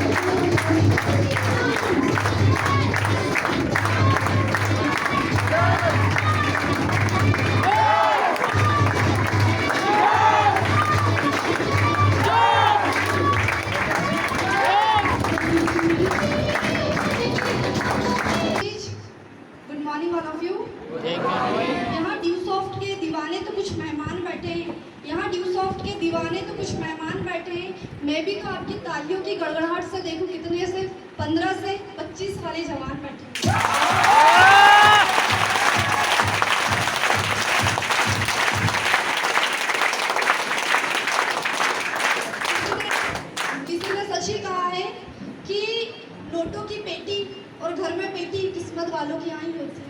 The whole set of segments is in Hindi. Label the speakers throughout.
Speaker 1: Good morning all of you. यहाँ ड्यू सॉफ्ट के दीवाने तो कुछ मेहमान बैठे हैं, यहाँ ड्यू सॉफ्ट के दीवाने तो कुछ मेहमान बैठे हैं। मैं भी तो आपकी तालियों की गड़गड़ाहट से देखूं कितने से 15 से 25 वाले जवान बैठे हैं। किसी ने सच ही कहा है कि नोटों की पेटी और घर में पेटी किस्मत वालों की आई होती है।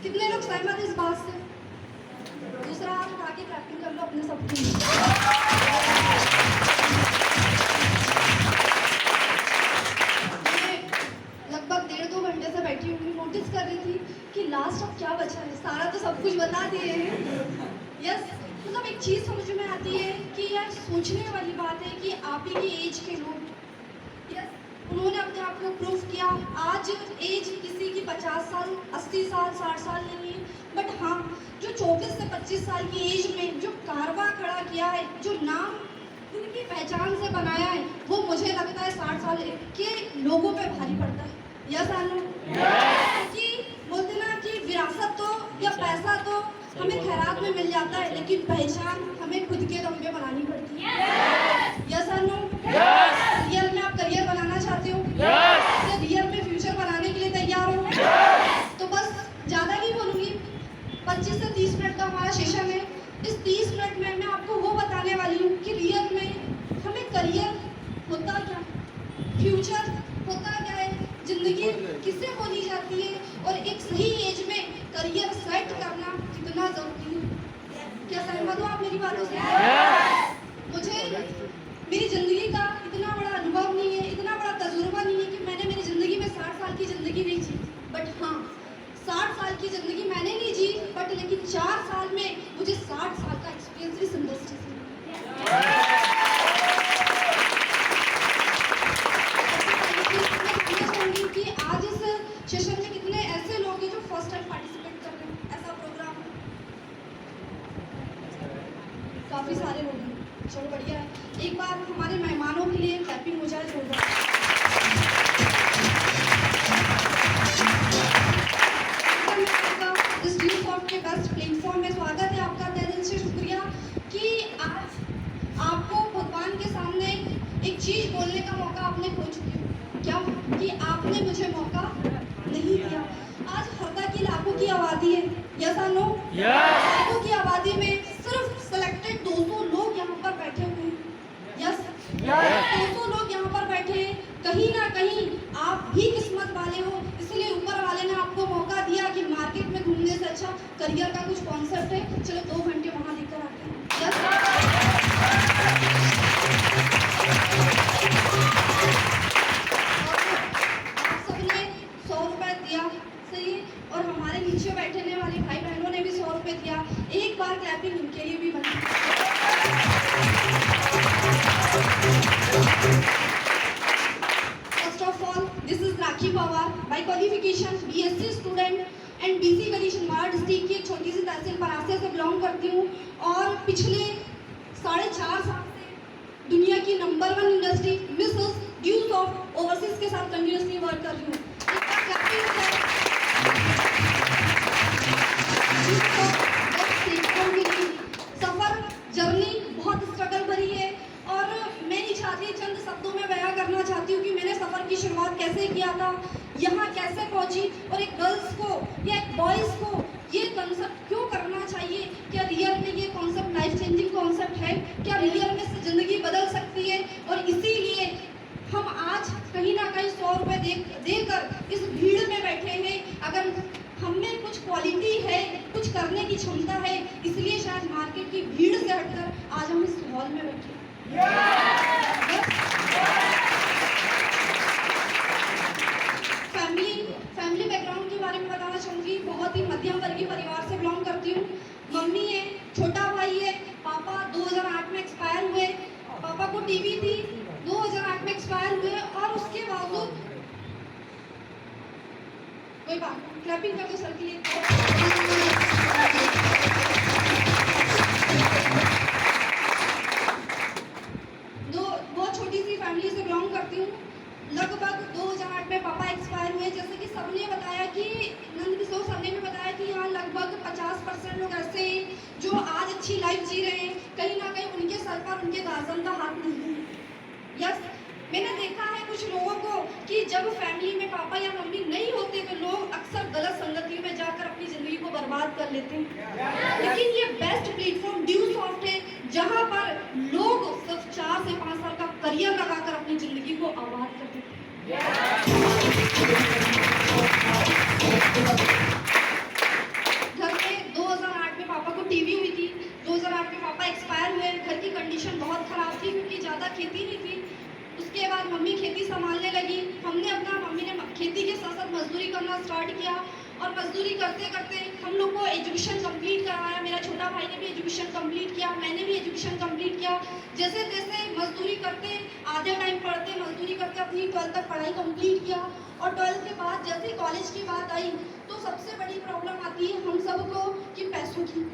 Speaker 1: कितने लोग सहमत इस बात से? दूसरा हाथ उठा के क्लैपिंग कर लो अपने सबकी। मैं लगभग 1.5-2 घंटे से बैठी हूँ, नोटिस कर रही थी कि लास्ट अब क्या बचा है। सारा तो सब कुछ बता दिए हैं। यस, मतलब एक चीज़ समझ में आती है कि यार सोचने वाली बात है कि आप ही की एज के लोग, यस, उन्होंने अपने आप को प्रूफ किया। आज एज किसी की 50 साल, 80 साल, 60 साल नहीं है, बट हाँ, जो 24 से 25 साल की एज में जो कारवा खड़ा किया है, जो नाम उनकी पहचान से बनाया है, वो मुझे लगता है 60 साल के लोगों पे भारी पड़ता है। यस आनो, क्योंकि बोलते ना कि विरासत तो या पैसा तो हमें खैरात में मिल जाता है, लेकिन पहचान हमें खुद के दम पे बनानी पड़ती है। यस आनो, रियल में आप करियर बनाना चाहते हो, रियल में फ्यूचर बनाने के लिए तैयार हो, तो बस ज़्यादा नहीं बोलूँगी, 25 से 30 मिनट का हमारा सेशन है। इस 30 मिनट में मैं आपको वो बताने वाली हूँ कि रियल में हमें करियर होता क्या, फ्यूचर होता क्या है, ज़िंदगी किससे बोली जाती है, और एक सही एज में करियर सेट करना कितना ज़रूरी है। क्या सहमत हो आप मेरी बातों से? मुझे मेरी ज़िंदगी का इतना बड़ा अनुभव नहीं है, इतना बड़ा तजुर्बा नहीं है कि मैंने मेरी ज़िंदगी में 60 साल की ज़िंदगी नहीं जी, बट हाँ, 60 साल की ज़िंदगी मैंने नहीं जी, बट लेकिन 4 साल में मुझे 60 साल का एक्सपीरियंस इस इंडस्ट्री से मिला। कि आज इस सेशन में कितने ऐसे लोग हैं जो फर्स्ट टाइम पार्टिसिपेट कर रहे हैं ऐसा प्रोग्राम, काफ़ी सारे लोग हैं। चलो बढ़िया है, एक बार हमारे मेहमानों के लिए क्लैपिंग हो जाए जोरदार। इस ड्यू सॉफ्ट के बेस्ट प्लेटफॉर्म में स्वागत है आपका, तहे दिल से शुक्रिया कि आज आपको भगवान के सामने एक चीज़ बोलने का मौका आपने खो चुकी हो। क्या कि आपने मुझे मौका नहीं दिया। आज हरदा की लाखों की आबादी है, यस और नो? लाखों की आबादी में सिर्फ सेलेक्टेड 200 लोग यहाँ पर बैठे हुए हैं। यस, 200 लोग यहाँ पर बैठे हैं। कहीं ना कहीं आप भी किस्मत वाले हो, इसलिए ऊपर वाले ने आपको मौका दिया कि मार्केट में घूमने से अच्छा करियर का कुछ कॉन्सेप्ट है, चलो 2 घंटे वहाँ लेकर आते हैं। आप सबने 100 रुपये दिया, सही है, और हमारे नीचे बैठने वाले भाई बहनों ने भी 100 रुपये दिया। एक बार क्लैपिंग उनके लिए भी बनी। First of all, this is Rakhi Pawar, by qualification BSc student and BC condition Maharashtra district की एक छोटी सी तहसील परासिया से बिलोंग करती हूँ, और पिछले 4.5 साल से दुनिया की number 1 industry Mrs due soft overseas के साथ कंटिन्यूसली वर्क कर रही हूँ। सफर जर्नी बहुत स्ट्रगल भरी है, और मैं नहीं चाहती, चंद शब्दों में बयां करना चाहती हूँ कि मैंने सफ़र की शुरुआत कैसे किया था, यहाँ कैसे पहुँची, और एक गर्ल्स को या एक बॉयज़ को ये कंसेप्ट क्यों करना चाहिए, क्या रियल में ये कॉन्सेप्ट लाइफ चेंजिंग कॉन्सेप्ट है, क्या रियल में ज़िंदगी बदल सकती है। और इसीलिए हम आज कहीं ना कहीं 100 रुपये देकर इस भीड़ में बैठे हैं। अगर हम में कुछ क्वालिटी है, कुछ करने की क्षमता है, इसलिए शायद मार्केट की भीड़ से हटकर आज हम इस हॉल में बैठे हैं। फैमिली बैकग्राउंड के बारे में बताना चाहूँगी। बहुत ही मध्यम वर्गीय परिवार से बिलोंग करती हूँ। मम्मी है, छोटा भाई है, पापा 2008 में एक्सपायर हुए। पापा को टीबी थी, 2008 में कोई बात नहीं, क्लैपिंग कर दो सर के लिए। दो बहुत छोटी सी फैमिली से बिलोंग करती हूँ। लगभग 2008 में पापा एक्सपायर हुए। जैसे कि सबने बताया कि नंद किशोर सर ने भी बताया कि यहाँ लगभग 50% लोग ऐसे हैं जो आज अच्छी लाइफ जी रहे हैं, कहीं ना कहीं उनके सर पर उनके गार्जियन का हाथ नहीं है। यस, मैंने देखा है कुछ लोगों को कि जब फैमिली में पापा या मम्मी नहीं होते तो लोग अक्सर गलत संगतियों में जाकर अपनी जिंदगी को बर्बाद कर लेते हैं। लेकिन ये बेस्ट प्लेटफॉर्म ड्यू सॉफ्ट है, जहाँ पर लोग सिर्फ 4 से 5 साल का करियर लगाकर अपनी जिंदगी को आबाद कर देते हैं। घर में 2008 में पापा को टीबी हुई थी। 2008 में पापा एक्सपायर हुए। घर की कंडीशन बहुत खराब थी क्योंकि ज़्यादा खेती नहीं थी। उसके बाद मम्मी खेती संभालने लगी। मम्मी ने खेती के साथ साथ मजदूरी करना स्टार्ट किया और मजदूरी करते करते हम लोग को एजुकेशन कंप्लीट करवाया। मेरा छोटा भाई ने भी एजुकेशन कंप्लीट किया, मैंने भी एजुकेशन कंप्लीट किया। जैसे तैसे मजदूरी करते, आधे टाइम पढ़ते, मजदूरी करते अपनी 12th तक पढ़ाई कंप्लीट किया। और 12th के बाद जैसे कॉलेज की बात आई तो सबसे बड़ी प्रॉब्लम आती है हम सबको कि पैसों की।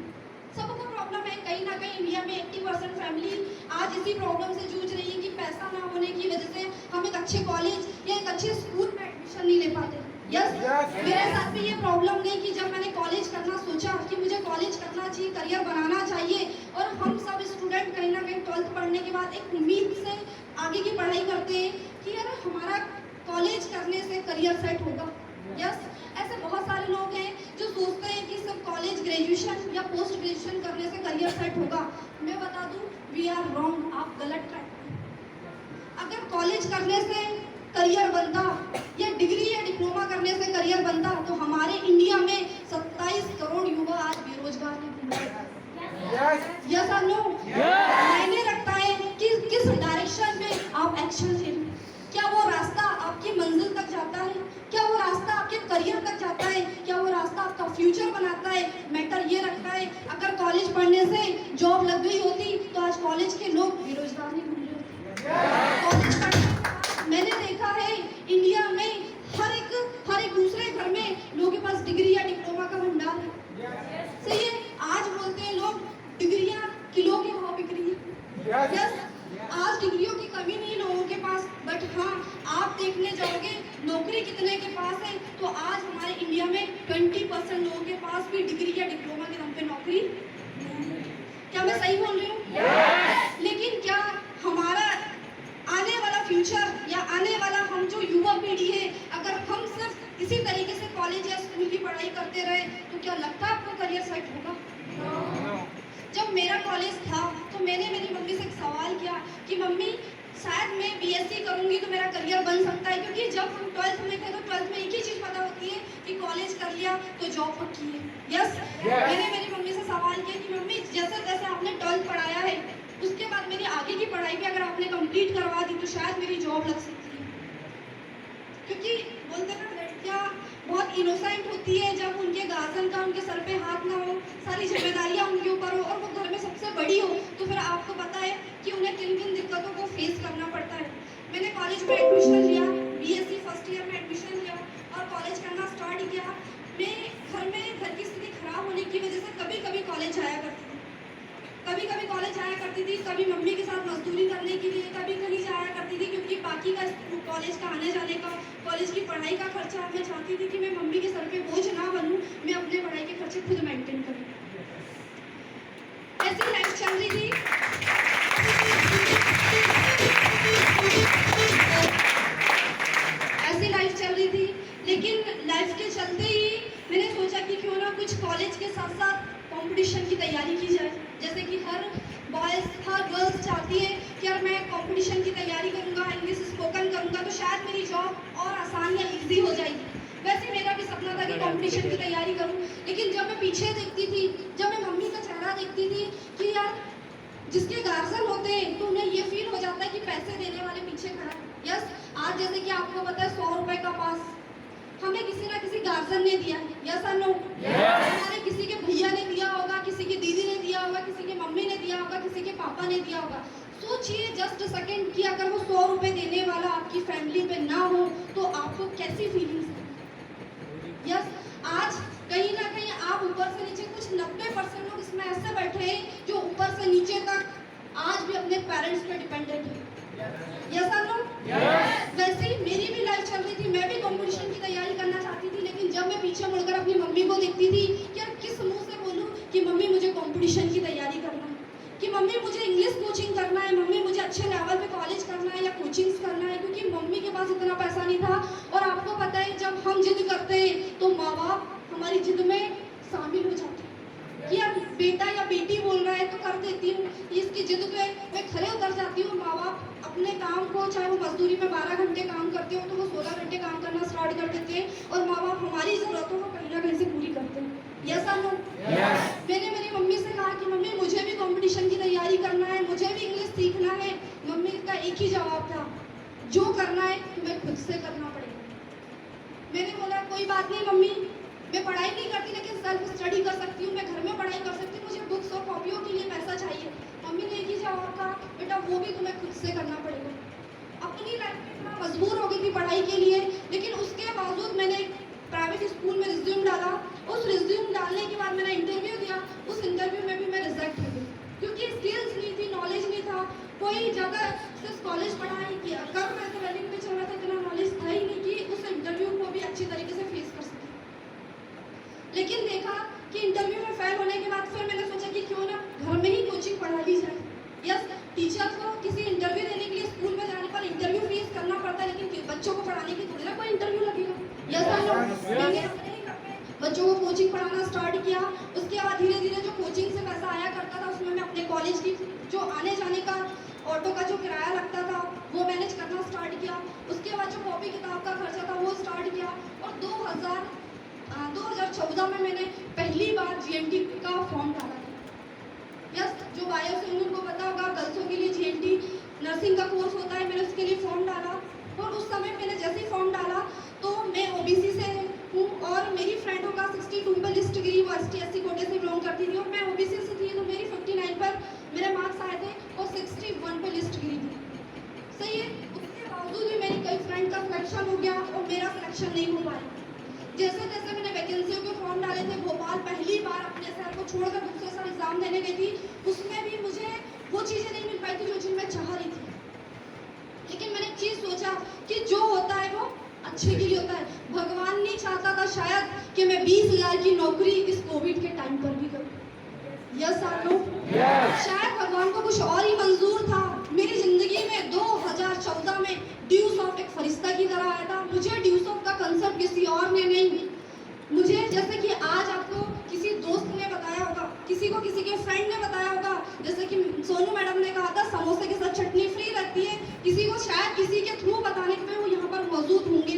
Speaker 1: सबको प्रॉब्लम है, कहीं ना कहीं इंडिया में 80% फैमिली आज इसी प्रॉब्लम से जूझ रही है कि पैसा ना होने की वजह से हम एक अच्छे कॉलेज या एक अच्छे स्कूल में एडमिशन नहीं ले पाते। यस, मेरे साथ भी ये प्रॉब्लम नहीं कि जब मैंने कॉलेज करना सोचा कि मुझे कॉलेज करना चाहिए, करियर बनाना चाहिए, और हम सब स्टूडेंट कहीं ना कहीं 12th पढ़ने के बाद एक उम्मीद से आगे की पढ़ाई करते हैं कि यार हमारा कॉलेज करने से करियर सेट होगा। यस, ऐसे बहुत सारे लोग हैं जो सोचते हैं कि सिर्फ कॉलेज ग्रेजुएशन या पोस्ट ग्रेजुएशन करने से करियर सेट होगा। मैं बता दूं, वी आर रॉन्ग, आप गलत ट्रैक पर। अगर कॉलेज करने से करियर बनता या डिग्री या डिप्लोमा करने से करियर बनता तो हमारे इंडिया में 27 करोड़ युवा आज बेरोजगार हैं। यस और नो? मायने रखता है कि किस डायरेक्शन में आप एक्शन ले रहे हैं। क्या वो रास्ता आपकी मंजिल तक जाता है? क्या वो रास्ता आपके करियर तक जाता है? क्या वो रास्ता आपका फ्यूचर बनाता है? मैटर ये रखता है। अगर कॉलेज पढ़ने से जॉब लग गई होती तो आज कॉलेज के लोग बेरोजगार नहीं घूम रहे होते। कॉलेज पढ़ने मैंने देखा है इंडिया में हर एक दूसरे घर में लोगों के पास डिग्री या डिप्लोमा का भंडार है। सही है, आज बोलते हैं लोग डिग्रियां किलो के भाव बिक रही है। यस, आज डिग्रियों की कमी नहीं लोगों के पास, बट हाँ आप देखने जाओगे नौकरी कितने के पास है तो आज हमारे इंडिया में 20% लोगों के पास भी डिग्री या डिप्लोमा के नाम पे नौकरी। क्या मैं सही बोल रही हूँ? लेकिन क्या हमारा आने वाला फ्यूचर या आने वाला हम जो युवा पीढ़ी है, अगर हम सिर्फ इसी तरीके से कॉलेज या स्कूल की पढ़ाई करते रहे तो क्या लगता है आपको करियर सेट होगा? जब मेरा कॉलेज था तो मैंने मेरी मम्मी से एक सवाल किया कि मम्मी शायद मैं बीएससी करूंगी तो मेरा करियर बन सकता है, क्योंकि जब हम 12th में थे तो 12th में एक ही चीज़ पता होती है कि कॉलेज कर लिया तो जॉब पक्की है। यस, मैंने मेरी मम्मी से सवाल किया कि मम्मी जैसे जैसे आपने 12th पढ़ाया है उसके बाद मेरी आगे की पढ़ाई भी अगर आपने कंप्लीट करवा दी तो शायद मेरी जॉब लग सकती है। क्योंकि बोलते ना लड़कियाँ बहुत इनोसेंट होती है, जब उनके गार्जियन का उनके सर पे हाथ ना हो, सारी जिम्मेदारियाँ उनके ऊपर हो और वो घर में सबसे बड़ी हो, तो फिर आपको पता है कि उन्हें किन किन दिक्कतों को फेस करना पड़ता है। मैंने कॉलेज में एडमिशन लिया, बीएससी फर्स्ट ईयर में एडमिशन लिया और कॉलेज करना स्टार्ट किया। मैं घर की स्थिति खराब होने की वजह से कभी कभी कॉलेज आया करती थी, कभी मम्मी के साथ मजदूरी करने के लिए, कभी कहीं जाया करती थी, क्योंकि बाकी का कॉलेज का आने जाने का, कॉलेज की पढ़ाई का खर्चा मैं चाहती थी कि मैं मम्मी के सर पे बोझ ना बनूं, मैं अपने पढ़ाई के खर्चे खुद मेंटेन करूं। ऐसी लाइफ चल रही थी। लेकिन लाइफ के चलते ही मैंने सोचा कि क्यों ना कुछ कॉलेज के साथ साथ कंपटीशन की तैयारी की जाए। जैसे कि हर गर्ल्स चाहती है कि यार मैं कंपटीशन की तैयारी करूंगा, इंग्लिश स्पोकन करूंगा तो शायद मेरी जॉब और आसान या इजी हो जाएगी। वैसे मेरा भी सपना था कि कंपटीशन की तैयारी करूं, लेकिन जब मैं पीछे देखती थी, जब मैं मम्मी का चेहरा देखती थी कि यार जिसके गार्जियन होते हैं तो उन्हें ये फील हो जाता है कि पैसे देने वाले पीछे खड़ा है। यस, आज जैसे कि आपको पता है 100 रुपए का पास हमें किसी ना किसी गार्जियन ने दिया है। यस और नो? हमारे किसी के भैया ने दिया होगा, किसी की दीदी ने दिया होगा, किसी की मम्मी ने दिया होगा, किसी के पापा ने दिया होगा। सोचिए जस्ट सेकंड कि अगर वो 100 रुपए देने वाला आपकी फैमिली में ना हो तो आपको कैसी फीलिंग्स है। यस, आज कहीं ना कहीं आप ऊपर से नीचे कुछ 90% लोग इसमें ऐसे बैठे हैं जो ऊपर से नीचे तक आज भी अपने पेरेंट्स पे डिपेंडेंट है। यस और नो? वैसे ही मेरी भी लाइफ चल रही थी, मैं भी कंपटीशन की तैयारी करना चाहती थी, लेकिन जब मैं पीछे मुड़कर अपनी मम्मी को देखती थी कि यार किस मुंह से बोलूं कि मम्मी मुझे कंपटीशन की तैयारी करना है, कि मम्मी मुझे इंग्लिश कोचिंग करना है, मम्मी मुझे अच्छे लेवल पे कॉलेज करना है या कोचिंग्स करना है, क्योंकि मम्मी के पास इतना पैसा नहीं था। और आपको पता है जब हम जिद करते हैं तो माँ बाप हमारी जिद में शामिल हो जाते हैं कि यार बेटा या बेटी बोल रहा है तो कर देती हूँ, इसकी जिद पे मैं खड़े उतर जाती हूँ। माँ बाप अपने काम को, चाहे वो मजदूरी में 12 घंटे काम करते हो तो वो 16 घंटे काम करना स्टार्ट कर देते हैं और माँ बाप हमारी ज़रूरतों को कहीं ना कहीं से पूरी करते हैं। यस और नो? मैंने मेरी मम्मी से कहा कि मम्मी मुझे भी कंपटीशन की तैयारी करना है, मुझे भी इंग्लिश सीखना है। मम्मी का एक ही जवाब था, जो करना है तुम्हें खुद से करना पड़ेगा। मैंने बोला कोई बात नहीं मम्मी, मैं पढ़ाई नहीं करती लेकिन सेल्फ स्टडी कर सकती हूँ, मैं घर में पढ़ाई कर सकती हूँ, मुझे बुक्स और कॉपियों के लिए पैसा चाहिए। मम्मी ने एक ही जवाब कहा, बेटा वो भी तुम्हें खुद से करना पड़ेगा। अपनी लाइफ में इतना मजबूर हो गई थी पढ़ाई के लिए, लेकिन उसके बावजूद मैंने प्राइवेट स्कूल में रिज्यूम डाला। उस रिज्यूम डालने के बाद मैंने इंटरव्यू दिया, उस इंटरव्यू में भी मैं रिजेक्ट हो गई क्योंकि स्किल्स नहीं थी, नॉलेज नहीं था। कोई ज़्यादा सिर्फ कॉलेज पढ़ाई किया कर रहे थे, रनिंग में चल रहा था, इतना नॉलेज था ही नहीं कि उस इंटरव्यू को भी अच्छी तरीके से फेस कर सके। लेकिन देखा कि इंटरव्यू में फेल होने के बाद फिर मैंने सोचा कि क्यों ना घर में ही कोचिंग पढ़ा ली जाए। यस, टीचर को किसी इंटरव्यू देने के लिए स्कूल में जाने पर इंटरव्यू फेस करना पड़ता है, लेकिन बच्चों को पढ़ाने की थोड़ी ना कोई इंटरव्यू लगेगा। यस और नो? मैंने अपने ही घर पे बच्चों को कोचिंग पढ़ाना स्टार्ट किया। उसके बाद धीरे धीरे जो कोचिंग से पैसा आया करता था उसमें मैं अपने कॉलेज की जो आने जाने का ऑटो का जो किराया लगता था वो मैनेज करना स्टार्ट किया। उसके बाद जो कॉपी किताब का खर्चा था वो स्टार्ट किया और 2014 में मैंने पहली बार जीएनटी का फॉर्म डाला था। यस, जो बायो से उनको पता होगा, गर्ल्सों के लिए जीएनटी नर्सिंग का कोर्स होता है, मैंने उसके लिए फॉर्म डाला। और उस समय मैंने जैसे ही फॉर्म डाला तो मैं ओबीसी से हूँ और मेरी फ्रेंडों का 62 पर लिस्ट गिरी, वो ST/SC कोटे से बिलोंग करती थी और मैं ओबीसी से थी, तो मेरी 59 पर मेरे मार्क्स आए थे और 61 पर लिस्ट गिरी थी। सही है, उसके बावजूद भी मेरी कई फ्रेंड का सिलेक्शन हो गया और मेरा सिलेक्शन नहीं हो पाया। जैसे जैसे मैंने वैकेंसियों के फॉर्म डाले थे, भोपाल पहली बार अपने शहर को छोड़कर दूसरे शहर एग्जाम देने गई थी, उसमें भी मुझे वो चीज़ें नहीं मिल पाई थी जो चीज़ मैं चाह रही थी। लेकिन मैंने एक चीज़ सोचा कि जो होता है वो अच्छे के लिए होता है। भगवान नहीं चाहता था शायद कि मैं 20,000 की नौकरी इस कोविड के टाइम पर भी करूं। यस और नो? शायद भगवान को कुछ और ही मंजूर था। मेरी जिंदगी में 2014 में ड्यूस ऑफ एक फरिश्ता की तरह आया था। मुझे ड्यूस ऑफ का कंसेप्ट किसी और ने नहीं, मुझे जैसे कि आज आपको किसी दोस्त ने बताया होगा, किसी को किसी के फ्रेंड ने बताया होगा, जैसे कि सोनू मैडम ने कहा था समोसे के साथ चटनी फ्री रहती है, किसी को शायद किसी के थ्रू बताने पे वो यहाँ पर मौजूद होंगे।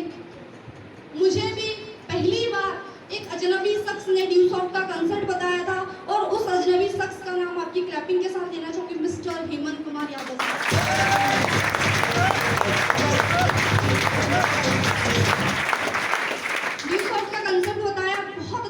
Speaker 1: मुझे भी पहली बार एक अजनबी शख्स ने ड्यूस ऑफ का कंसेप्ट बताया था और उस अजनबी शख्स का नाम आपकी क्लैपिंग के साथ लेना चाहूँगी, मिस्टर हेमंत कुमार यादव। ड्यूस ऑफ का कंसेप्ट बताया, बहुत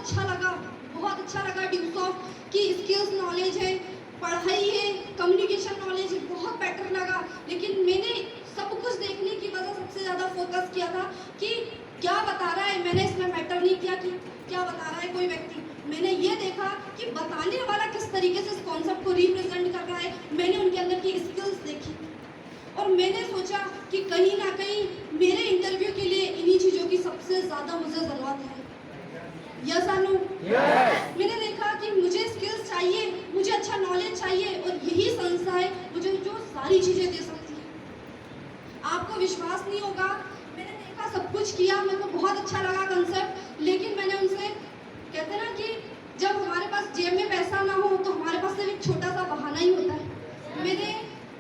Speaker 1: अच्छा लगा ड्यूस ऑफ की स्किल्स नॉलेज है, पढ़ाई है, कम्युनिकेशन नॉलेज है, बहुत बेटर लगा। लेकिन मैंने सब कुछ देखने की वजह सबसे ज़्यादा फोकस किया था कि क्या बता रहा है, मैंने इसमें मैटर नहीं किया कि क्या बता रहा है कोई व्यक्ति। मैंने ये देखा कि बताने वाला किस तरीके से इस कॉन्सेप्ट को रिप्रेजेंट कर रहा है। मैंने उनके अंदर की स्किल्स देखी और मैंने सोचा कि कहीं ना कहीं मेरे इंटरव्यू के लिए इन्हीं चीज़ों की सबसे ज़्यादा मुझे ज़रूरत है। यस और नो? मैंने देखा कि मुझे स्किल्स चाहिए, मुझे अच्छा नॉलेज चाहिए और यही संस्था है मुझे जो सारी चीज़ें दे सकती है। आपको विश्वास नहीं होगा, मैंने देखा, सब कुछ किया, मेरे को बहुत अच्छा लगा कंसेप्ट, लेकिन मैंने उनसे, कहते हैं ना कि जब हमारे पास जेब में पैसा ना हो तो हमारे पास सिर्फ एक छोटा सा बहाना ही होता है। मैंने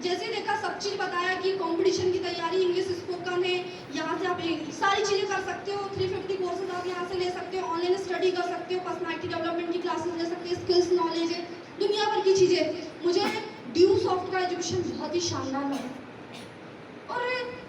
Speaker 1: जैसे देखा, सब चीज़ बताया कि कंपटीशन की तैयारी, इंग्लिश स्पोकन है, यहाँ से आप सारी चीज़ें कर सकते हो, 350 कोर्सेज आप यहाँ से ले सकते हो, ऑनलाइन स्टडी कर सकते हो, पर्सनालिटी डेवलपमेंट की क्लासेस ले सकते हो, स्किल्स नॉलेज है, दुनिया भर की चीज़ें। मुझे ड्यू सॉफ्ट का एजुकेशन बहुत ही शानदार लगा और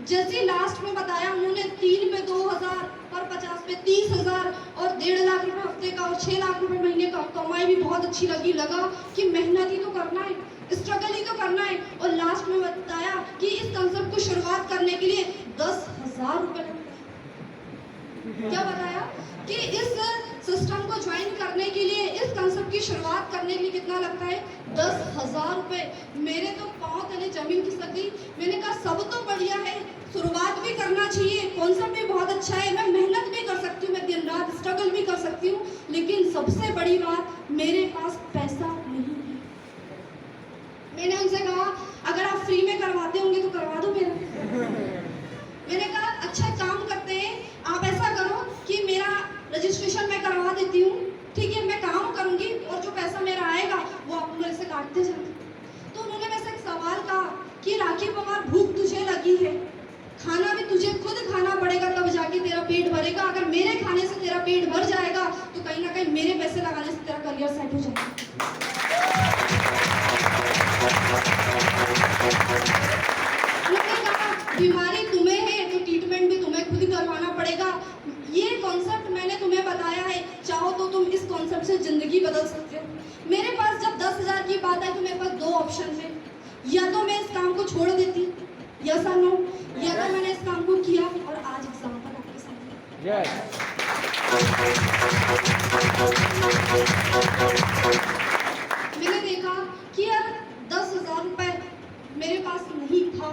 Speaker 1: जैसे लास्ट में बताया उन्होंने 3 पे 2,000 और 50 पे 30,000 और 1.5 लाख रुपये हफ्ते का और 6 लाख रुपये महीने का कमाई भी बहुत अच्छी लगा कि मेहनत ही तो करना है, स्ट्रगल ही तो करना है। और लास्ट में बताया कि इस कंसेप्ट को शुरुआत करने के लिए 10,000 रुपये लगता है। क्या बताया कि इस सिस्टम को ज्वाइन करने के लिए, इस कंसेप्ट की शुरुआत करने के लिए कितना लगता है? 10,000 रुपये। मेरे तो पाँव तले जमीन खिसक गई। मैंने कहा सब तो बढ़िया है, शुरुआत भी करना चाहिए, कॉन्सेप्ट भी बहुत अच्छा है, मैं मेहनत भी कर सकती हूँ, मैं दिन रात स्ट्रगल भी कर सकती हूँ, लेकिन सबसे बड़ी बात, मेरे पास पैसा नहीं है। मैंने उनसे कहा अगर आप फ्री में करवाते होंगे तो करवा दो मेरा। मैंने कहा अच्छा काम करते हैं, आप ऐसा करो कि मेरा रजिस्ट्रेशन मैं करवा देती हूँ, ठीक है, मैं काम करूँगी और जो पैसा मेरा आएगा वो आप मेरे से काटते जाते। तो उन्होंने मेरे से एक सवाल कहा कि राखी पवार, भूख तुझे लगी है, खाना भी तुझे खुद खाना पड़ेगा तब जाके तेरा पेट भरेगा। अगर मेरे खाने से तेरा पेट भर जाएगा तो कहीं ना कहीं मेरे पैसे लगाने से तेरा करियर सेट हो जाएगा। उन्होंने कहा बीमारी तुम्हें है तो ट्रीटमेंट भी तुम्हें खुद करवाना पड़ेगा। ये कॉन्सेप्ट मैंने तुम्हें बताया है, चाहो तो तुम इस कॉन्सेप्ट से जिंदगी बदल सकते हो। मेरे पास जब 10,000 की बात आई तो मेरे पास दो ऑप्शन थे, या तो मैं इस काम को छोड़ देती, यस और नो, या तो मैंने इस काम को किया और आज एग्जाम्पल आपके सामने। मैंने देखा कि यार 10,000 रुपये मेरे पास नहीं था।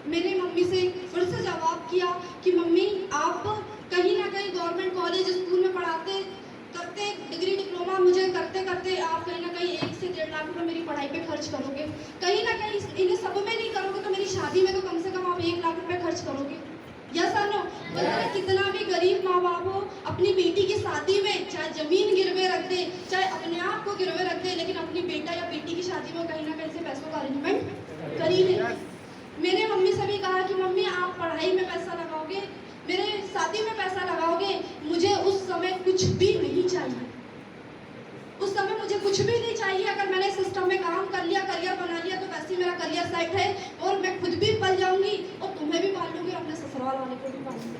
Speaker 1: मैंने मम्मी से फिर से जवाब किया कि मम्मी आप कहीं ना कहीं गवर्नमेंट कॉलेज स्कूल में पढ़ाते करते, डिग्री डिप्लोमा मुझे करते करते आप कहीं ना कहीं 1 से 1.5 लाख रुपये मेरी पढ़ाई पे खर्च करोगे, कहीं ना कहीं इन्हें सब में नहीं करोगे तो मेरी शादी में तो कम से कम आप 1 लाख रुपये खर्च करोगे, यस और नो। बताइए कितना भी गरीब माँ बाप हो, अपनी बेटी की शादी में चाहे जमीन गिरवे रख दे, चाहे अपने आप को गिरवे रख दे, लेकिन अपनी बेटा या बेटी की शादी में कहीं ना कहीं से पैसों का अरेंजमेंट कर ही ले। मैंने मम्मी से भी कहा कि मम्मी आप पढ़ाई में पैसा लगाओगे, मेरे शादी में पैसा लगाओगे, मुझे उस समय कुछ भी नहीं चाहिए, उस समय मुझे कुछ भी नहीं चाहिए। अगर मैंने सिस्टम में काम कर लिया, करियर बना लिया तो वैसे मेरा करियर सेट है और मैं खुद भी पल जाऊंगी और तुम्हें भी पाल लूंगी और अपने ससुराल वाले को भी पाल लूंगी।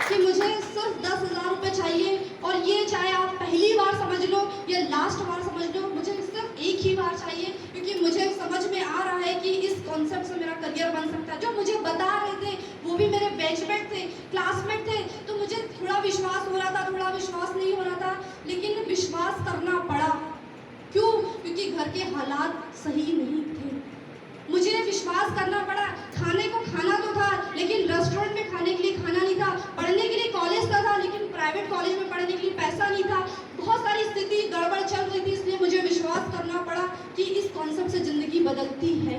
Speaker 1: कि मुझे सिर्फ 10,000 रुपये चाहिए और ये चाहे आप पहली बार समझ लो या लास्ट बार समझ लो, मुझे सिर्फ एक ही बार चाहिए, क्योंकि मुझे समझ में आ रहा है कि इस कॉन्सेप्ट से मेरा करियर बन सकता है। जो मुझे बता रहे थे वो भी मेरे बैचमेट थे, क्लासमेट थे, तो मुझे थोड़ा विश्वास हो रहा था, थोड़ा विश्वास नहीं हो रहा था, लेकिन विश्वास करना पड़ा। क्यों? क्योंकि घर के हालात सही नहीं थे, मुझे विश्वास करना पड़ा। खाने को खाना तो था लेकिन रेस्टोरेंट में खाने के लिए खाना नहीं था, पढ़ने के लिए कॉलेज था लेकिन प्राइवेट कॉलेज में पढ़ने के लिए पैसा नहीं था, बहुत सारी स्थिति गड़बड़ चल रही थी, इसलिए मुझे विश्वास करना पड़ा कि इस कॉन्सेप्ट से जिंदगी बदलती है।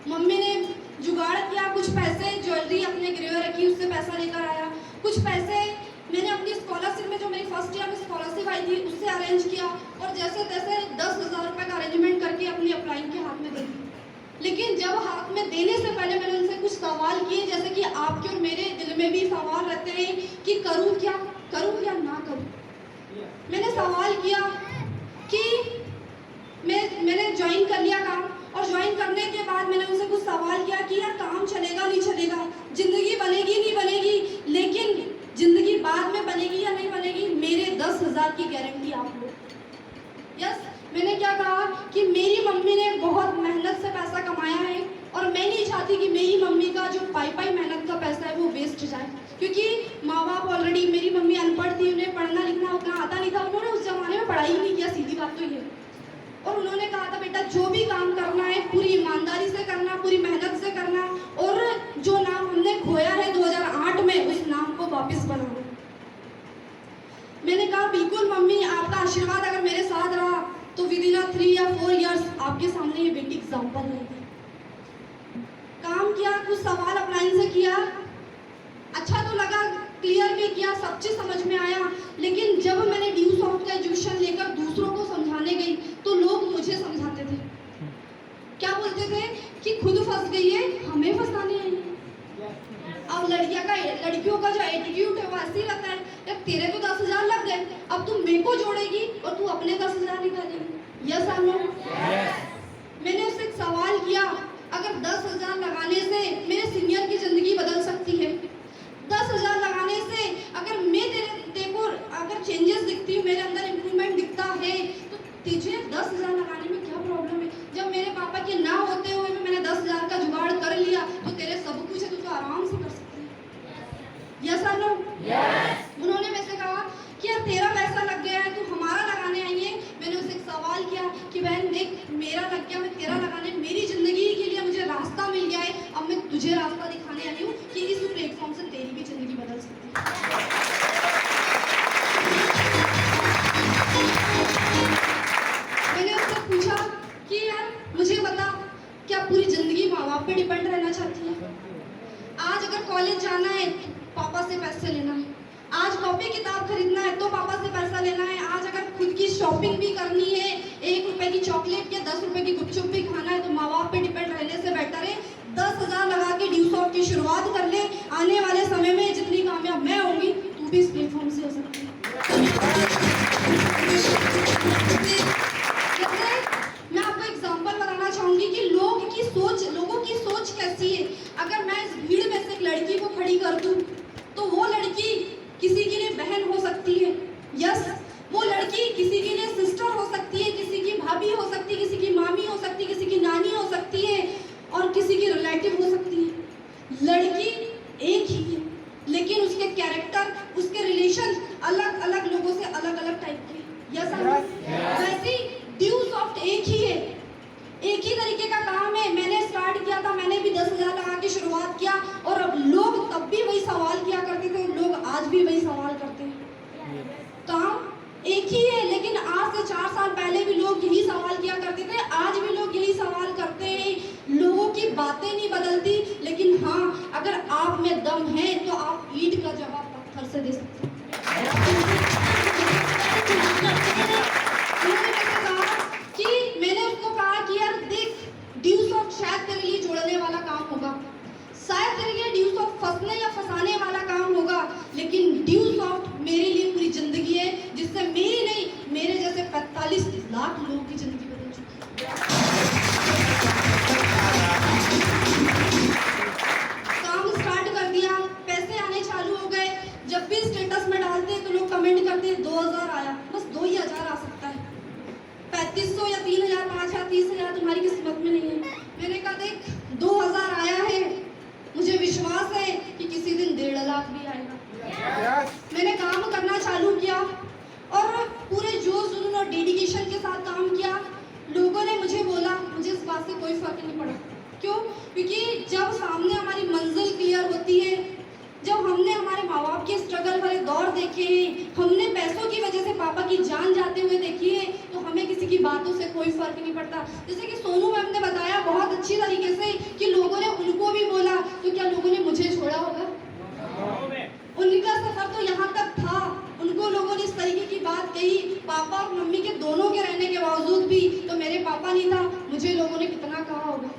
Speaker 1: मम्मी ने जुगाड़ किया, कुछ पैसे ज्वेलरी अपने गिरवे रखी, उससे पैसा लेकर आया, कुछ पैसे मैंने अपनी स्कॉलरशिप में, जो मेरी फर्स्ट ईयर में स्कॉलरशिप आई थी, उससे अरेंज किया और जैसे तैसे 10,000 रुपये का अरेंजमेंट करके अपनी अप्लाइंग के हाथ में दे दी। लेकिन जब हाथ में देने से पहले मैंने उनसे कुछ सवाल किए, जैसे कि आपके और मेरे दिल में भी सवाल रहते हैं कि करूँ क्या ना करूँ। मैंने सवाल किया कि मैंने ज्वाइन कर लिया काम, और ज्वाइन करने के बाद मैंने उनसे कुछ सवाल किया कि यार काम चलेगा नहीं चलेगा, जिंदगी बनेगी नहीं बनेगी, लेकिन जिंदगी बाद में बनेगी या नहीं बनेगी, मेरे 10,000 की गारंटी आप लो। यस, मैंने क्या कहा कि मेरी मम्मी ने बहुत मेहनत से पैसा कमाया है और मैं नहीं चाहती कि मेरी मम्मी का जो पाई मेहनत का पैसा है वो वेस्ट जाए, क्योंकि माँ बाप ऑलरेडी, मेरी मम्मी अनपढ़ थी, उन्हें पढ़ना लिखना उतना आता नहीं था, उन्होंने उस जमाने में पढ़ाई नहीं किया, सीधी बात तो ये। और उन्होंने कहा था बेटा जो भी काम करना है पूरी ईमानदारी से करना, पूरी मेहनत से करना, और जो नाम हमने खोया है 2008 में उस नाम को वापस बनाना। मैंने कहा बिल्कुल मम्मी, आपका आशीर्वाद अगर मेरे साथ रहा तो विद इन 3 या 4 इयर्स आपके सामने ये बेटी एग्जाम्पल रहेगी। काम किया, कुछ सवाल अप्लाइन से किया, अच्छा तो लगा, क्लियर भी किया, सब चीज समझ में आया, लेकिन जब मैंने ड्यू सॉफ्ट का एजुकेशन लेकर दूसरों को समझाने गई तो लोग मुझे समझाते थे, क्या बोलते थे कि खुद फंस गई है, हमें फंसाने आई है। अब लड़कियों का जो एटीट्यूड है वो ऐसे ही रहता है, यार तेरे तो 10,000 लग गए, अब तू मेरे को जोड़ेगी और तू अपने 10,000 निकालेगी, यस और नो। मैंने उससे एक सवाल किया, अगर 10,000 लगाने से मेरे सीनियर की जिंदगी बदल सकती है, 10,000 लगाने से अगर मैं तेरे को अगर चेंजेस दिखती, मेरे अंदर इम्प्रूवमेंट दिखता है, तो तुझे 10,000 लगाने में क्या प्रॉब्लम है। जब मेरे पापा के ना होते हुए भी मैंने 10,000 तुझे रास्ता दिखाने आई हूँ कि इस प्लेटफॉर्म से तेरी भी जिंदगी बदल सकती है। मैंने उससे पूछा कि यार मुझे बता, क्या पूरी जिंदगी माँ बाप पे डिपेंड रहना चाहती है? आज अगर कॉलेज जाना है तो पापा से पैसे लेना है, आज कॉपी किताब खरीदना है तो पापा से पैसा लेना है, आज अगर खुद की शॉपिंग भी करनी है, 1 रुपए की चॉकलेट या 10 रुपए की गुपचुप भी खाना है, तो माँ बाप पे डिपेंड रहने से बेटर है 10,000 लगा के ड्यूसॉफ्ट की शुरुआत कर ले। आने वाले समय में जितनी कामयाब मैं होंगी तू भी इस प्लेटफॉर्म से हो सकती है। मैं आपको एग्जांपल बताना चाहूंगी कि लोगों की सोच कैसी है। अगर मैं इस भीड़ में से एक लड़की को खड़ी कर दूं तो वो लड़की किसी के लिए बहन हो सकती है, यस, वो लड़की किसी के लिए सिस्टर हो सकती है, किसी की भाभी हो सकती है, किसी की मामी हो सकती है, किसी की नानी हो सकती है और किसी की रिलेटिव हो सकती है। लड़की एक ही है लेकिन उसके कैरेक्टर, उसके रिलेशन अलग अलग लोगों से अलग अलग टाइप के, यस। वैसे ड्यूसॉफ्ट एक ही है, एक ही तरीके का काम है। मैंने स्टार्ट किया था, मैंने भी 10,000 लगा के शुरुआत किया और अब लोग तब भी वही सवाल किया करते थे, लोग आज भी वही सवाल करते हैं। काम एक ही है लेकिन आज से 4 साल पहले भी लोग यही सवाल किया करते थे, आज भी लोग यही सवाल करते हैं। लोगों की बातें नहीं बदलती, लेकिन हाँ, अगर आप में दम है तो आप ईंट का जवाब पत्थर से दे सकते हैं। मैंने उसको कहा कि यार देख, ड्यूसॉफ्ट शायद तेरे लिए जोड़ने वाला काम होगा, शायद तेरे लिए ड्यूसॉफ्ट फंसने या फंसाने वाला काम होगा, लेकिन ड्यूसॉफ्ट मेरे लिए पूरी जिंदगी है, जिससे मेरी नहीं, मेरे जैसे 45 लाख लोगों की जिंदगी बदल चुकी है। काम स्टार्ट कर दिया, पैसे आने चालू हो गए। जब भी स्टेटस में डालते तो लोग कमेंट करते हैं 2,000 आया, बस 2 ही हजार आ सकता है, 3500 या 3,000, 5,000, 30,000 तुम्हारी किस्मत में नहीं है। मैंने कहा देख, 2,000 आया है, मुझे विश्वास है कि किसी दिन 1.5 लाख भी आएगा। मैंने काम करना चालू किया और पूरे जोश जुनून और डेडिकेशन के साथ काम किया। लोगों ने मुझे बोला, मुझे इस बात से कोई फर्क नहीं पड़ा। क्यों? क्योंकि जब सामने हमारी मंजिल क्लियर होती है, जब हमने हमारे माँ बाप के स्ट्रगल वाले दौर देखे हैं, हमने पैसों की वजह से पापा की जान जाते हुए देखी है, तो हमें किसी की बातों से कोई फर्क नहीं पड़ता। जैसे कि सोनू मैम ने बताया बहुत अच्छी तरीके से कि लोगों ने उनको भी बोला, तो क्या लोगों ने मुझे छोड़ा होगा? उनका सफर तो यहाँ तक था, उनको लोगों ने इस तरीके की बात कही, पापा और मम्मी के दोनों के रहने के बावजूद भी, तो मेरे पापा नहीं था, मुझे लोगों ने कितना कहा होगा।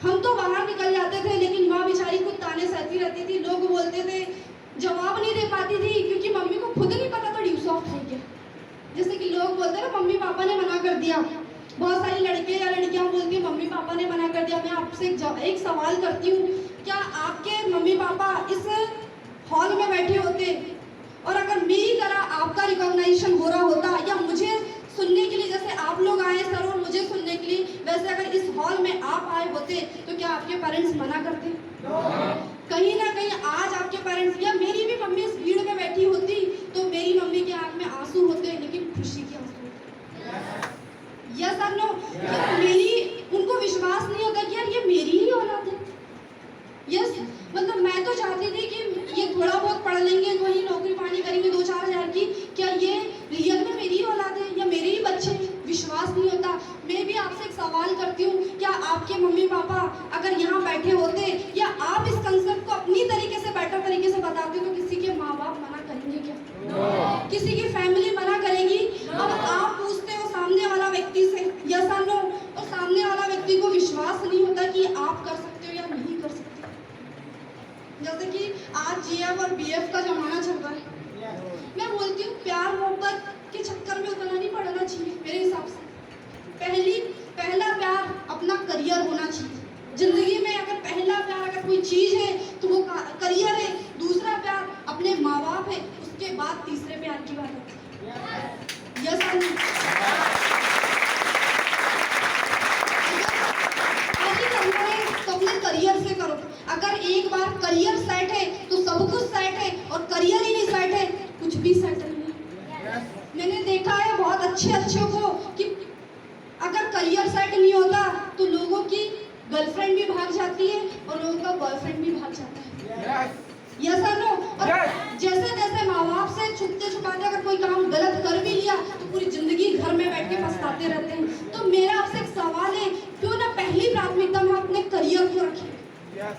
Speaker 1: हम तो बाहर निकल जाते थे लेकिन माँ बेचारी खुद ताने सहती रहती थी, लोग बोलते थे, जवाब नहीं दे पाती थी क्योंकि मम्मी को खुद नहीं पता था ड्यूसॉफ्ट है क्या। जैसे कि लोग बोलते हैं ना, मम्मी पापा ने मना कर दिया, बहुत सारी लड़के या लड़कियां बोलती हैं मम्मी पापा ने मना कर दिया। मैं आपसे एक सवाल करती हूँ, क्या आपके मम्मी पापा इस हॉल में बैठे होते और अगर मेरी तरह आपका रिकॉग्नाइजेशन हो रहा होता या मुझे सुनने के लिए जैसे आप लोग आए सर और मुझे सुनने के लिए, वैसे अगर इस हॉल में आप आए होते तो क्या आपके पेरेंट्स मना करते? कहीं ना कहीं आज आपके पेरेंट्स या मेरी भी मम्मी इस भीड़ में बैठी होती तो मेरी मम्मी के आंख में आंसू होते, लेकिन खुशी के आंसू होते। यस और नो? मेरी उनको विश्वास नहीं होता कि यार ये मेरी ही औलाद है। यस, मतलब मैं तो चाहती थी कि ये थोड़ा बहुत पढ़ लेंगे, वही नौकरी पानी करेंगे 2-4 हज़ार की, क्या ये रियल में मेरी औलाद है या मेरे ही बच्चे? विश्वास नहीं होता। मैं भी आपसे एक सवाल करती हूँ, क्या आपके मम्मी पापा अगर यहाँ बैठे होते या आप इस कंसेप्ट को अपनी तरीके से बेटर तरीके से बताते तो किसी के माँ बाप मना करेंगे क्या? किसी की फैमिली मना करेगी? अब आप पूछते हो सामने वाला व्यक्ति से यस और नो, और सामने वाला व्यक्ति को विश्वास नहीं होता कि आप कर सकते हो या नहीं कर सकते। जैसे कि आज जीएफ और बीएफ का जमाना चल रहा है, मैं बोलती हूँ प्यार मोहब्बत के चक्कर में उतना नहीं पड़ना चाहिए मेरे हिसाब से। पहला प्यार अपना करियर होना चाहिए जिंदगी में। अगर पहला प्यार अगर कोई चीज है तो वो करियर है, दूसरा प्यार अपने माँ बाप है, उसके बाद तीसरे प्यार की बात होती है। यस तो अपने करियर से करो। अगर एक बार करियर सेट है तो सब कुछ सेट है, और करियर ही नहीं सेट है कुछ भी सेट नहीं है। मैंने देखा है बहुत अच्छे को कि गर्लफ्रेंड भी भाग जाती है और लोगों का बॉयफ्रेंड भी भाग जाता है।
Speaker 2: Yes.
Speaker 1: Yes sir no. और
Speaker 2: Yes.
Speaker 1: जैसे जैसे माँ बाप से छुपते छुपाते अगर कोई काम गलत कर भी लिया तो पूरी जिंदगी घर में बैठ के पछताते रहते हैं। तो मेरा आपसे एक सवाल है, क्यों ना पहली प्राथमिकता में अपने करियर को रखें।
Speaker 2: Yes.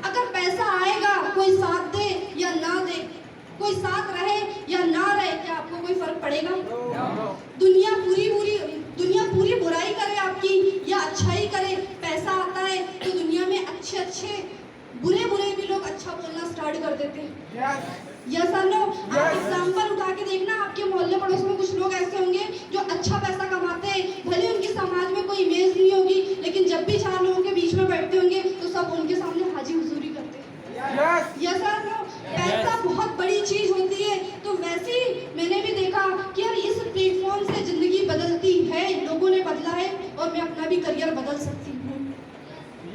Speaker 1: अगर पैसा आएगा, कोई साथ दे या ना दे, कोई साथ रहे या ना रहे, क्या आपको कोई फर्क पड़ेगा?
Speaker 2: No.
Speaker 1: दुनिया पूरी बुराई करे आपकी या अच्छाई करे, पैसा आता है तो दुनिया में अच्छे अच्छे बुरे भी लोग अच्छा बोलना स्टार्ट कर देते हैं।
Speaker 2: Yes.
Speaker 1: Yes sir no. आप
Speaker 2: Yes.
Speaker 1: एग्जाम्पल उठा के देखना, आपके मोहल्ले पड़ोस में कुछ लोग ऐसे होंगे जो अच्छा पैसा कमाते हैं, भले उनकी समाज में कोई इमेज नहीं होगी, लेकिन जब भी चार लोगों के बीच में बैठते होंगे तो सब उनके सामने हाजी हुजूरी करते हैं।
Speaker 2: Yes.
Speaker 1: Yes sir no. पैसा बहुत बड़ी चीज होती है। तो वैसे ही मैंने भी देखा कि यार इस प्लेटफॉर्म से जिंदगी बदलती है, लोगों ने बदला है और मैं अपना भी करियर बदल सकती हूँ।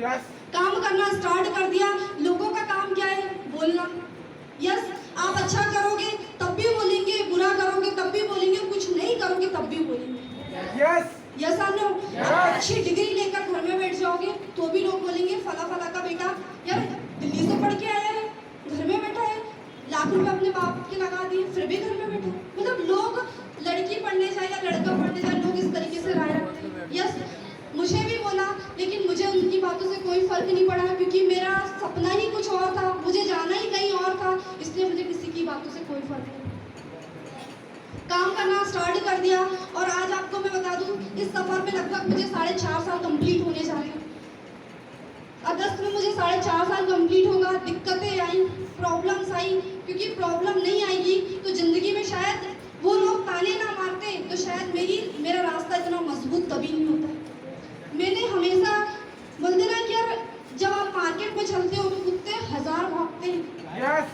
Speaker 2: Yes.
Speaker 1: काम करना स्टार्ट कर दिया। लोगों का काम क्या है? बोलना। यस, आप अच्छा करोगे तब भी बोलेंगे, बुरा करोगे तब भी बोलेंगे, कुछ नहीं करोगे तब भी बोलेंगे।
Speaker 2: Yes.
Speaker 1: यस और नो।
Speaker 2: Yes.
Speaker 1: अच्छी डिग्री लेकर घर में बैठ जाओगे तो भी लोग बोलेंगे फला का बेटा यार दिल्ली से पढ़ के आया है, घर में बैठा है, लाख रुपए अपने बाप के लगा दिए, फिर भी घर में बैठा है। मतलब लोग लड़की पढ़ने जाए या लड़का पढ़ने जाए, लोग इस तरीके से राय रखते हैं। यस, मुझे भी बोला, लेकिन मुझे उनकी बातों से कोई फर्क नहीं पड़ा, क्योंकि मेरा सपना ही कुछ और था, मुझे जाना ही कहीं और था, इसलिए मुझे किसी की बातों से कोई फर्क नहीं। काम करना स्टार्ट कर दिया और आज आपको मैं बता दूं, इस सफर में लगभग मुझे 4.5 साल कंप्लीट होने जा रहे हैं। अगस्त में मुझे 4.5 साल कंप्लीट होगा। दिक्कतें आई, प्रॉब्लम्स आई, क्योंकि प्रॉब्लम नहीं आएगी तो जिंदगी में शायद वो लोग ताने ना मारते, तो शायद मेरा रास्ता इतना मजबूत कभी नहीं होता। मैंने हमेशा बोलते ना कि यार जब आप मार्केट में चलते हो तो कुत्ते हजार भागते हैं।
Speaker 2: Yes.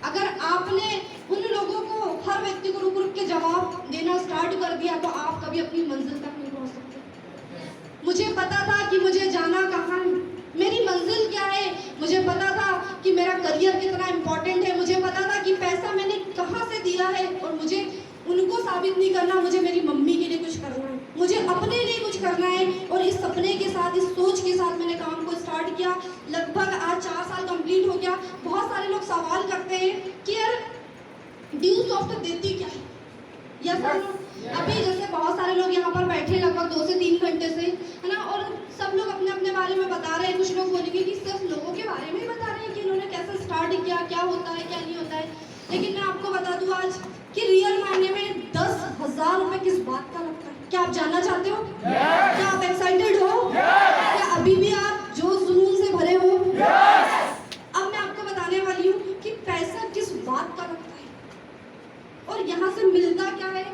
Speaker 1: अगर आपने उन लोगों को, हर व्यक्ति को रुक रुक के जवाब देना स्टार्ट कर दिया तो आप कभी अपनी मंजिल तक नहीं पहुंच सकते। मुझे पता था कि मुझे जाना कहाँ है, मेरी मंजिल क्या है, मुझे पता था कि मेरा करियर कितना इम्पोर्टेंट है, मुझे पता था कि पैसा मैंने कहाँ से दिया है और मुझे उनको साबित नहीं करना, मुझे मेरी मम्मी के लिए कुछ करना है, मुझे अपने लिए कुछ करना है। और इस सपने के साथ, इस सोच के साथ मैंने काम को स्टार्ट किया। लगभग आज 4 साल कंप्लीट हो गया। बहुत सारे लोग सवाल करते हैं कि यार ड्यूसॉफ्ट देती क्या है? Yes sir no. अभी जैसे बहुत सारे लोग यहाँ पर बैठे लगभग 2 से 3 घंटे से, है ना, और सब लोग अपने अपने बारे में बता रहे हैं। कुछ लोग बोलेंगे कि सिर्फ लोगों के बारे में ही बता रहे हैं कि उन्होंने कैसे स्टार्ट किया, क्या होता है क्या नहीं होता है, लेकिन मैं आपको बता दूं आज कि रियल मायने में 10,000 रुपए किस बात का लगता है। क्या आप जानना चाहते हो?
Speaker 2: Yes.
Speaker 1: क्या आप एक्साइटेड हो?
Speaker 2: Yes.
Speaker 1: क्या अभी भी आप जोश जुनून से भरे हो?
Speaker 2: Yes.
Speaker 1: अब मैं आपको बताने वाली हूँ कि पैसा किस बात का लगता है और यहाँ से मिलता क्या है।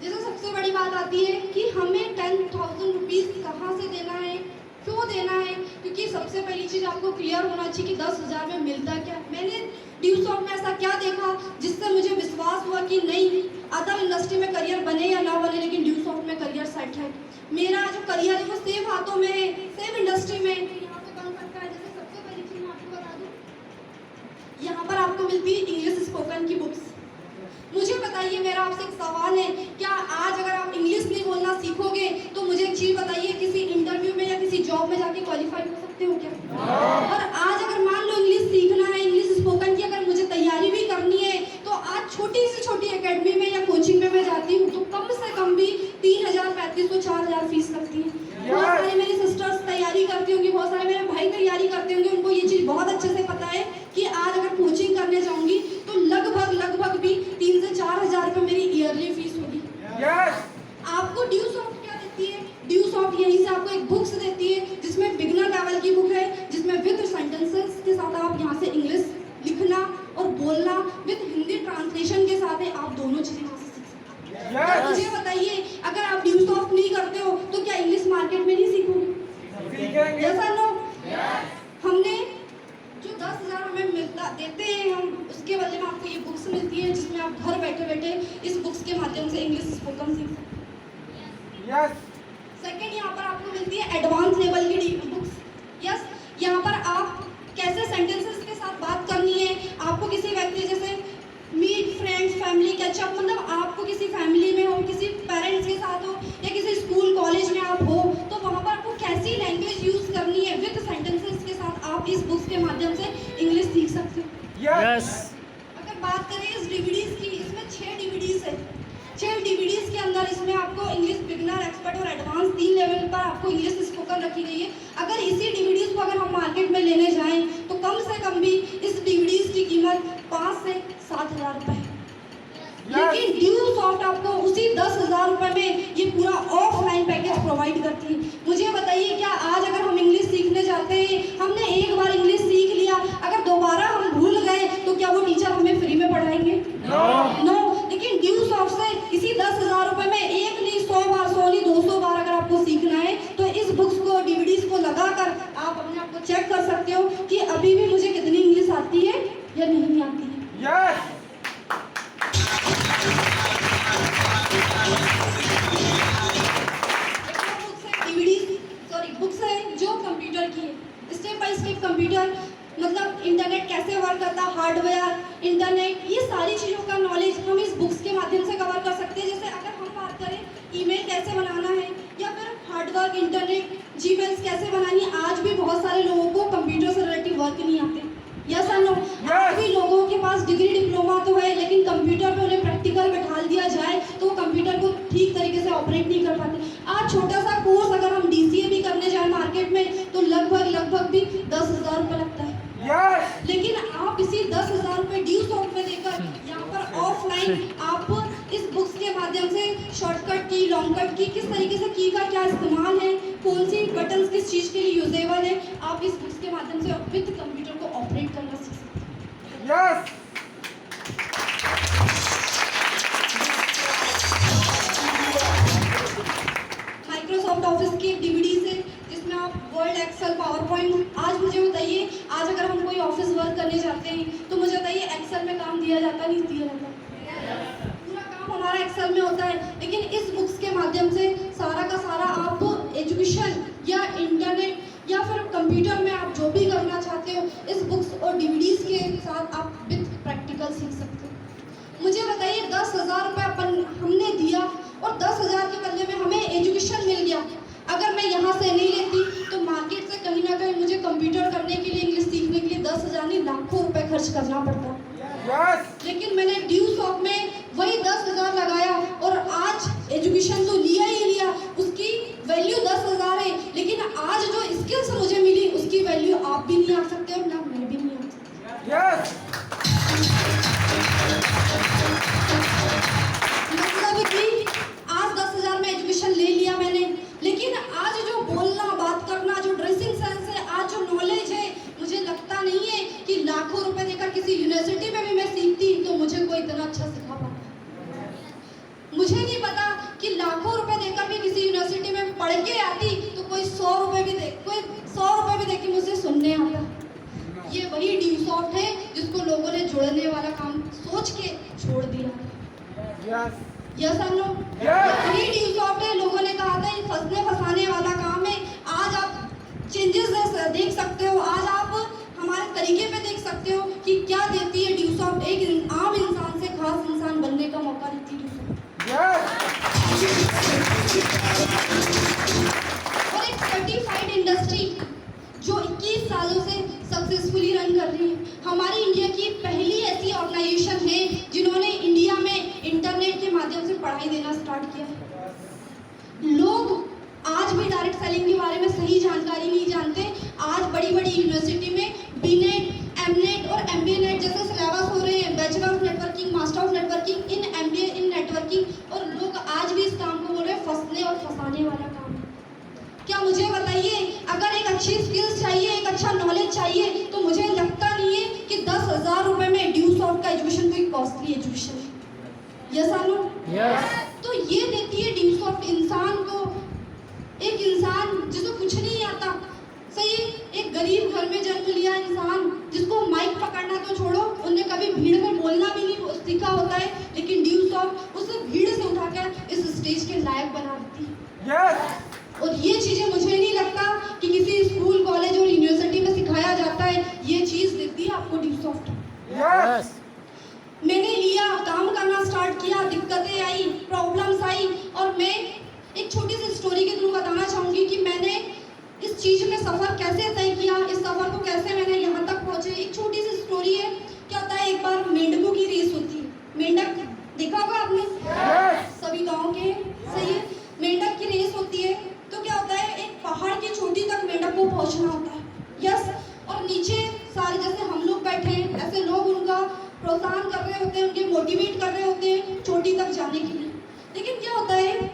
Speaker 1: जैसे सबसे बड़ी बात आती है कि हमें 10,000 रुपीज कहाँ से देना है, क्यों देना है, क्योंकि सबसे पहली चीज आपको क्लियर होना चाहिए कि 10,000 में मिलता क्या। मैंने ड्यूसॉफ्ट में ऐसा क्या देखा जिससे मुझे विश्वास हुआ कि नहीं, अदर इंडस्ट्री में करियर बने या ना बने, लेकिन ड्यूसॉफ्ट में करियर सेट है। मेरा जो करियर है वो सेफ हाथों में है, सेफ इंडस्ट्री में। यहाँ पे बन सकता है। जैसे सबसे पहली चीज मैं आपको बता दूं, यहाँ पर आपको मिलती है इंग्लिश स्पोकन की बुक्स। मुझे बताइए, मेरा आपसे एक सवाल है, क्या आज अगर आप इंग्लिश नहीं बोलना सीखोगे तो मुझे एक चीज बताइए, किसी इंटरव्यू में या किसी जॉब में जाके क्वालिफाई हो सकते हो क्या? और आज अगर मान लो इंग्लिश सीखना है, इंग्लिश स्पोकन की अगर मुझे तैयारी भी करनी है, तो आज छोटी से छोटी एकेडमी में या कोचिंग में मैं जाती हूँ तो कम से कम भी 3,000, 3,500, 4,000 फीस लगती है। बहुत सारे मेरी सिस्टर्स तैयारी करती होंगी, बहुत सारे मेरे भाई तैयारी करते होंगे, उनको ये चीज बहुत अच्छे से पता है कि आज अगर कोचिंग करने जाऊंगी तो लगभग भी 3 से 4,000 रुपये मेरी ईयरली फीस होगी।
Speaker 2: Yes.
Speaker 1: आपको ड्यूसॉफ्ट क्या देती है? ड्यूसॉफ्ट यहीं से आपको एक बुक्स देती है जिसमें बिगनर लेवल की बुक है, जिसमें विद सेंटेंसेस के साथ आप यहाँ से इंग्लिश लिखना और बोलना विद हिंदी ट्रांसलेशन के साथ है, आप दोनों चीजें यहाँ से सीख सकते हैं।
Speaker 2: Yes.
Speaker 1: मुझे बताइए, अगर आप ड्यूसॉफ्ट नहीं करते हो तो क्या इंग्लिश मार्केट में नहीं सीखोगे?
Speaker 2: सीखेंगे।
Speaker 1: यस और नो? हमने जो 10,000 हमें मिलता देते हैं हम, उसके बदले में आपको ये बुक्स मिलती है जिसमें आप घर बैठे बैठे इस बुक्स के माध्यम से इंग्लिश स्पोकन सीख सकते हैं।
Speaker 2: Yes.
Speaker 1: सेकंड, यहाँ पर आपको मिलती है एडवांस लेवल की बुक्स। यस, यहाँ पर आप कैसे सेंटेंसेस के साथ बात करनी है, आपको किसी व्यक्ति जैसे मीट फ्रेंड्स फैमिली कैचअप, मतलब आपको किसी फैमिली में हो जिसमें आपको इंग्लिश बिगनर, एक्सपर्ट और एडवांस 3 लेवल पर आपको इंग्लिश स्पोकन रखी गई है। अगर इसी डीवीडीज को अगर हम मार्केट में लेने जाएं तो कम से कम भी इस डीवीडीज की कीमत 5 से 7 हज़ार रुपये है। लेकिन ड्यू सॉफ्ट आपको उसी 10,000 रुपये में ये पूरा ऑफलाइन पैकेज प्रोवाइड करती है। मुझे बताइए, क्या आज अगर हम इंग्लिश सीखने जाते हैं, हमने एक बार इंग्लिश सीख लिया, अगर दोबारा हम भूल गए तो क्या वो टीचर हमें फ्री में पढ़ाएंगे? नो। लेकिन ड्यू सॉफ्ट से इसी 10,000 रुपये में एक नहीं 100 बार, 100 नहीं 200 बार अगर आपको सीखना है तो इस बुक्स को, डीवीडीज को लगाकर आप अपने आप को चेक कर सकते हो कि अभी भी मुझे कितनी इंग्लिश आती है या नहीं आती है।
Speaker 2: यस
Speaker 1: बुक्स है जो कंप्यूटर की है, स्टेप बाय स्टेप कंप्यूटर, मतलब इंटरनेट कैसे वर्क करता है, हार्डवेयर, इंटरनेट, ये सारी चीज़ों का नॉलेज हम इस बुक्स के माध्यम से कवर कर सकते हैं। जैसे अगर हम बात करें ईमेल कैसे बनाना है या फिर हार्डवर्क, इंटरनेट, जीमेल्स कैसे बनानी है, आज भी बहुत सारे लोगों को कंप्यूटर से रिलेटेड वर्क नहीं आते। यस और नो? आज भी लोगों के पास डिग्री, डिप्लोमा तो है, लेकिन कंप्यूटर पे उन्हें प्रैक्टिकल बैठा दिया जाए तो वो कंप्यूटर को ठीक तरीके से ऑपरेट नहीं कर पाते। आज छोटा सा कोर्स अगर हम DCA भी करने जाए मार्केट में तो लगभग भी 10,000 रुपये लगता है।
Speaker 2: यस
Speaker 1: लेकिन आप इसी 10,000 रुपये ड्यू सॉफ्ट में देकर यहाँ पर ऑफलाइन आप इस बुक्स के माध्यम से शॉर्टकट की, लॉन्ग कट की, किस तरीके से की का क्या इस्तेमाल है, कौन सी बटन्स किस चीज़ के लिए यूजेबल है, आप इस बुक्स के माध्यम से विद कंप्यूटर को ऑपरेट करना सीख सकते हैं।
Speaker 2: यस
Speaker 1: माइक्रोसॉफ्ट ऑफिस की एक डीवीडीज है जिसमें आप वर्ड, एक्सेल, पावर पॉइंट, आज मुझे बताइए, आज अगर हम कोई ऑफिस वर्क करने जाते हैं तो मुझे बताइए एक्सेल में काम दिया जाता नहीं दिया जाता? पूरा काम हमारा एक्सेल में होता है। लेकिन इस बुक्स के माध्यम से सारा का सारा आप एजुकेशन या इंटरनेट या फिर कंप्यूटर में आप जो भी करना चाहते हो, इस बुक्स और डीवीडीज के साथ आप विद प्रैक्टिकल सीख सकते हो। मुझे बताइए, 10,000 रुपये हमने दिया और 10,000 के बदले में हमें एजुकेशन मिल गया। अगर मैं यहाँ से नहीं लेती तो मार्केट से कहीं ना कहीं मुझे कंप्यूटर करने के लिए, इंग्लिश सीखने के लिए 10,000 नहीं लाखों रुपए खर्च करना पड़ता।
Speaker 2: यस
Speaker 1: लेकिन मैंने ड्यू सॉफ्ट में वही 10,000 लगाया और आज एजुकेशन तो लिया ही लिया, उसकी वैल्यू 10,000 है, लेकिन आज जो स्किल्स मुझे मिली उसकी वैल्यू आप भी नहीं आ सकते और ना मैं भी नहीं आ सकती।
Speaker 2: यस
Speaker 1: मतलब कि आज 10,000 में एजुकेशन ले लिया मैंने, लेकिन आज जो बोलना, बात करना, जो ड्रेसिंग सेंस है, आज जो नॉलेज है, मुझे लगता नहीं है कि लाखों रुपए देकर किसी यूनिवर्सिटी में भी मैं सीखती तो मुझे कोई इतना अच्छा सिखा पाता। मुझे नहीं पता कि लाखों रुपए देकर भी किसी यूनिवर्सिटी में पढ़ के आती तो कोई 100 रुपए भी दे के मुझे सुनने आता। ये वही ड्यू सॉफ्ट है जिसको लोगों ने जोड़ने वाला काम सोच के छोड़ दिया।
Speaker 2: यस
Speaker 1: यस और नो? वही ड्यू सॉफ्ट है, लोगों ने कहा था ये फंसने फंसाने वाला काम है। आज आप चेंजेस देख सकते हो, आज आप हमारे तरीके पे देख सकते हो कि क्या देती है ड्यू सॉफ्ट। एक आम इंसान से खास इंसान बनने का मौका देती है ड्यू सॉफ्ट। और एक सर्टिफाइड इंडस्ट्री जो 21 सालों से सक्सेसफुली रन कर रही है। हमारी इंडिया की पहली ऐसी ऑर्गेनाइजेशन है जिन्होंने इंडिया में इंटरनेट के माध्यम से पढ़ाई देना स्टार्ट किया है। लोग आज भी डायरेक्ट सेलिंग के बारे में सही जानकारी नहीं जानते। आज बड़ी बड़ी यूनिवर्सिटी में बीनेट, एमनेट और एमबीए नेट जैसे सिलेबस हो रहे हैं, bachelor of networking, master of networking in MBA in networking, और लोग आज भी इस काम को बोल रहे हैं फंसने और फंसाने वाला काम है। क्या मुझे बताइए, अगर एक अच्छी स्किल्स चाहिए, एक अच्छा नॉलेज चाहिए, तो मुझे लगता नहीं है कि 10,000 रुपये में ड्यू सॉफ्ट का एजुकेशन कोई कॉस्टली एजुकेशन है। यस आनो? तो ये देती है ड्यू सॉफ्ट इंसान को, एक इंसान जिसको कुछ नहीं आता, सही, एक गरीब घर में जन्म लिया इंसान जिसको माइक पकड़ना तो छोड़ो, उन्हें कभी भीड़ में बोलना भी नहीं सीखा होता है, लेकिन ड्यू सॉफ्ट उसे भीड़ से उठाकर इस स्टेज के लायक बना देती है। और ये चीज़ें मुझे नहीं लगता कि किसी स्कूल, कॉलेज और यूनिवर्सिटी में सिखाया जाता है। ये चीज़ देती है आपको ड्यू सॉफ्ट। मैंने लिया, काम करना स्टार्ट किया, दिक्कतें आई, प्रॉब्लम्स आई, और मैं एक छोटी सी स्टोरी के थ्रू बताना चाहूँगी कि मैंने इस चीज़ में सफ़र कैसे तय किया, इस सफ़र को कैसे मैंने यहाँ तक पहुँचे। एक छोटी सी स्टोरी है। क्या होता है, एक बार मेंढकों की रेस होती है। मेंढक देखा होगा आपने? सभी गाँव के, सही मोटिवेट कर रहे होते हैं चोटी तक जाने के लिए। लेकिन क्या होता है,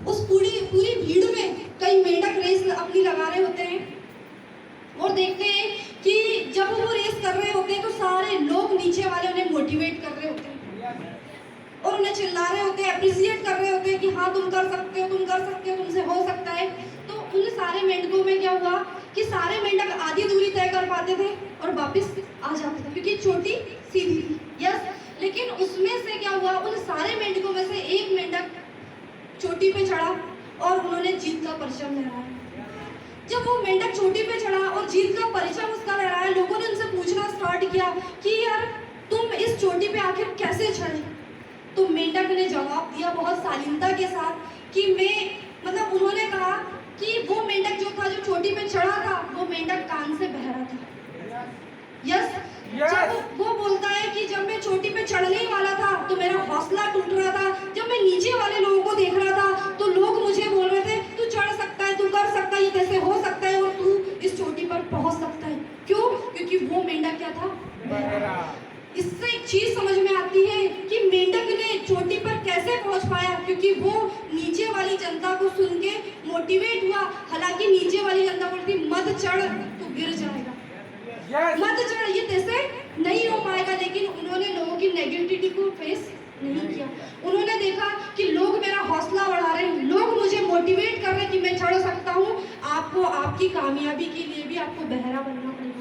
Speaker 1: उस पूरी पूरी भीड़ में कई मेंढक रेस अपनी लगा रहे होते हैं और देखते हैं कि जब वो रेस कर रहे होते हैं तो सारे लोग नीचे वाले उन्हें मोटिवेट कर रहे होते हैं और उन्हें चिल्ला रहे होते हैं, अप्रिशिएट कर रहे होते हैं कि हाँ तुम कर सकते हो, तुम कर सकते हो, तुमसे हो सकता है। तो उन सारे मेंढकों में क्या हुआ कि सारे मेंढक आधी दूरी तय कर पाते थे और वापस आ जाते थे क्योंकि चोटी सीधी थी। यस, लेकिन उसमें से क्या हुआ, उन सारे मेंढकों में से एक मेंढक चोटी पे चढ़ा और उन्होंने जीत का परचम लहराया। जब वो मेंढक चोटी पे चढ़ा और जीत का परचम उसका लहराया, लोगों ने उनसे पूछना स्टार्ट किया कि यार तुम इस चोटी पे आखिर कैसे चढ़े। तो मेंढक ने जवाब दिया बहुत शालीनता के साथ कि उन्होंने कहा कि वो मेंढक जो था, जो चोटी पे चढ़ा था, वो मेंढक कान से बहरा था। यस, जब वो बोलता है कि जब मैं चोटी पे चढ़ने ही वाला था तो मेरा हौसला टूट रहा था। जब मैं नीचे वाले लोगों को देख रहा था तो लोग मुझे बोल रहे थे तू चढ़ सकता है, तू कर सकता है, ये कैसे हो सकता है और तू इस चोटी पर पहुंच सकता है। क्यों? क्योंकि वो मेंढक क्या था। इससे एक चीज समझ में आती है कि मेंढक ने चोटी पर कैसे पहुंच पाया, क्योंकि वो नीचे वाली जनता को सुन के मोटिवेट हुआ। हालांकि नीचे वाली जनता बोलती मत चढ़ तो गिर जाएगा, मत चढ़, ये जैसे नहीं हो पाएगा। लेकिन उन्होंने लोगों की नेगेटिविटी को फेस नहीं किया। उन्होंने देखा कि लोग मेरा हौसला बढ़ा रहे हैं, लोग मुझे मोटिवेट कर रहे हैं कि मैं चढ़ सकता हूँ। आपको आपकी कामयाबी के लिए भी आपको बहरा बनना पड़ेगा।